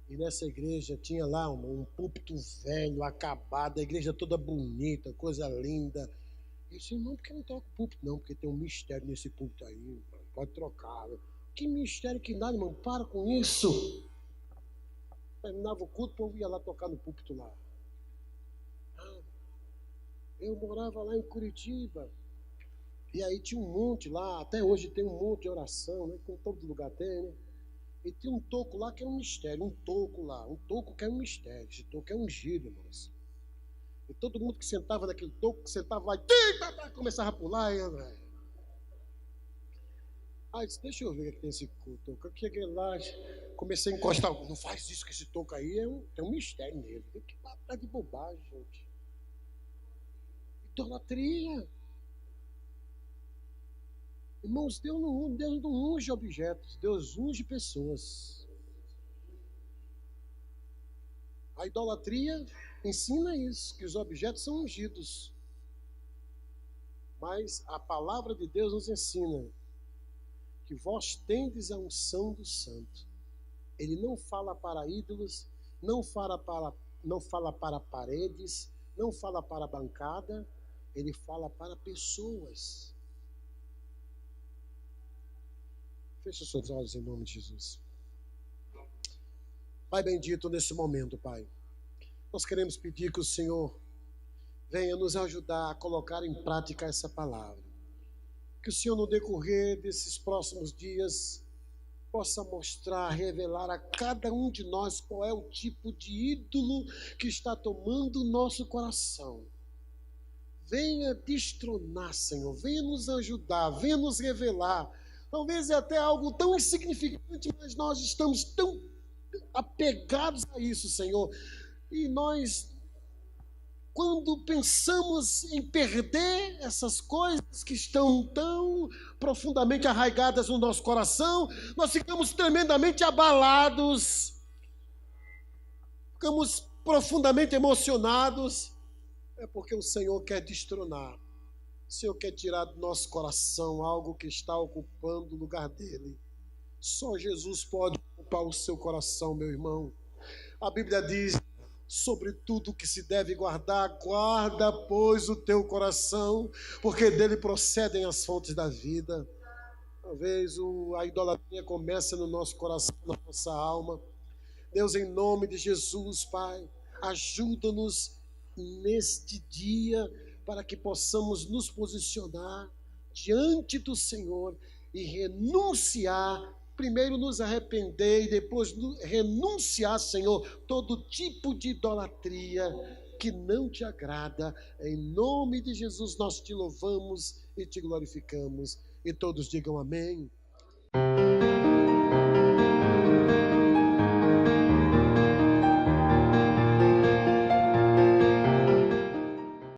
A: e nessa igreja tinha lá um púlpito velho, acabado, a igreja toda bonita, coisa linda. Eu disse, irmão, por que não toca o púlpito? Não, porque tem um mistério nesse púlpito aí, pode trocar. Que mistério que nada, irmão, para com isso. Terminava o culto, o povo ia lá tocar no púlpito lá. Eu morava lá em Curitiba, e aí tinha um monte lá, até hoje tem um monte de oração, né? Como todo lugar tem, né? E tinha um toco lá que é um mistério, um toco que é um mistério, esse toco é ungido, irmãos. E todo mundo que sentava naquele toco, que sentava lá, começava a pular, Ah, disse, deixa eu ver o que tem esse culto. O que é lá? Comecei a encostar. Não faz isso, que esse toco aí tem um mistério nele. Que tá de bobagem, gente. Idolatria. Irmãos, Deus não unge objetos, Deus unge pessoas. A idolatria ensina isso, que os objetos são ungidos. Mas a palavra de Deus nos ensina que vós tendes a unção do Santo. Ele não fala para ídolos, não fala para paredes, não fala para bancada, ele fala para pessoas. Feche os seus olhos em nome de Jesus. Pai bendito, nesse momento, Pai, nós queremos pedir que o Senhor venha nos ajudar a colocar em prática essa palavra. Que o Senhor, no decorrer desses próximos dias, possa mostrar, revelar a cada um de nós qual é o tipo de ídolo que está tomando o nosso coração. Venha destronar, Senhor, venha nos ajudar, venha nos revelar. Talvez é até algo tão insignificante, mas nós estamos tão apegados a isso, Senhor. E nós, quando pensamos em perder essas coisas que estão tão profundamente arraigadas no nosso coração, nós ficamos tremendamente abalados, ficamos profundamente emocionados. É porque o Senhor quer destronar. O Senhor quer tirar do nosso coração algo que está ocupando o lugar dele. Só Jesus pode ocupar o seu coração, meu irmão. A Bíblia diz: sobre tudo que se deve guardar, guarda, pois, o teu coração, porque dele procedem as fontes da vida. Talvez a idolatria comece no nosso coração, na nossa alma. Deus, em nome de Jesus, Pai, ajuda-nos neste dia para que possamos nos posicionar diante do Senhor e renunciar. Primeiro nos arrepender e depois renunciar, Senhor, todo tipo de idolatria que não te agrada. Em nome de Jesus nós te louvamos e te glorificamos. E todos digam amém.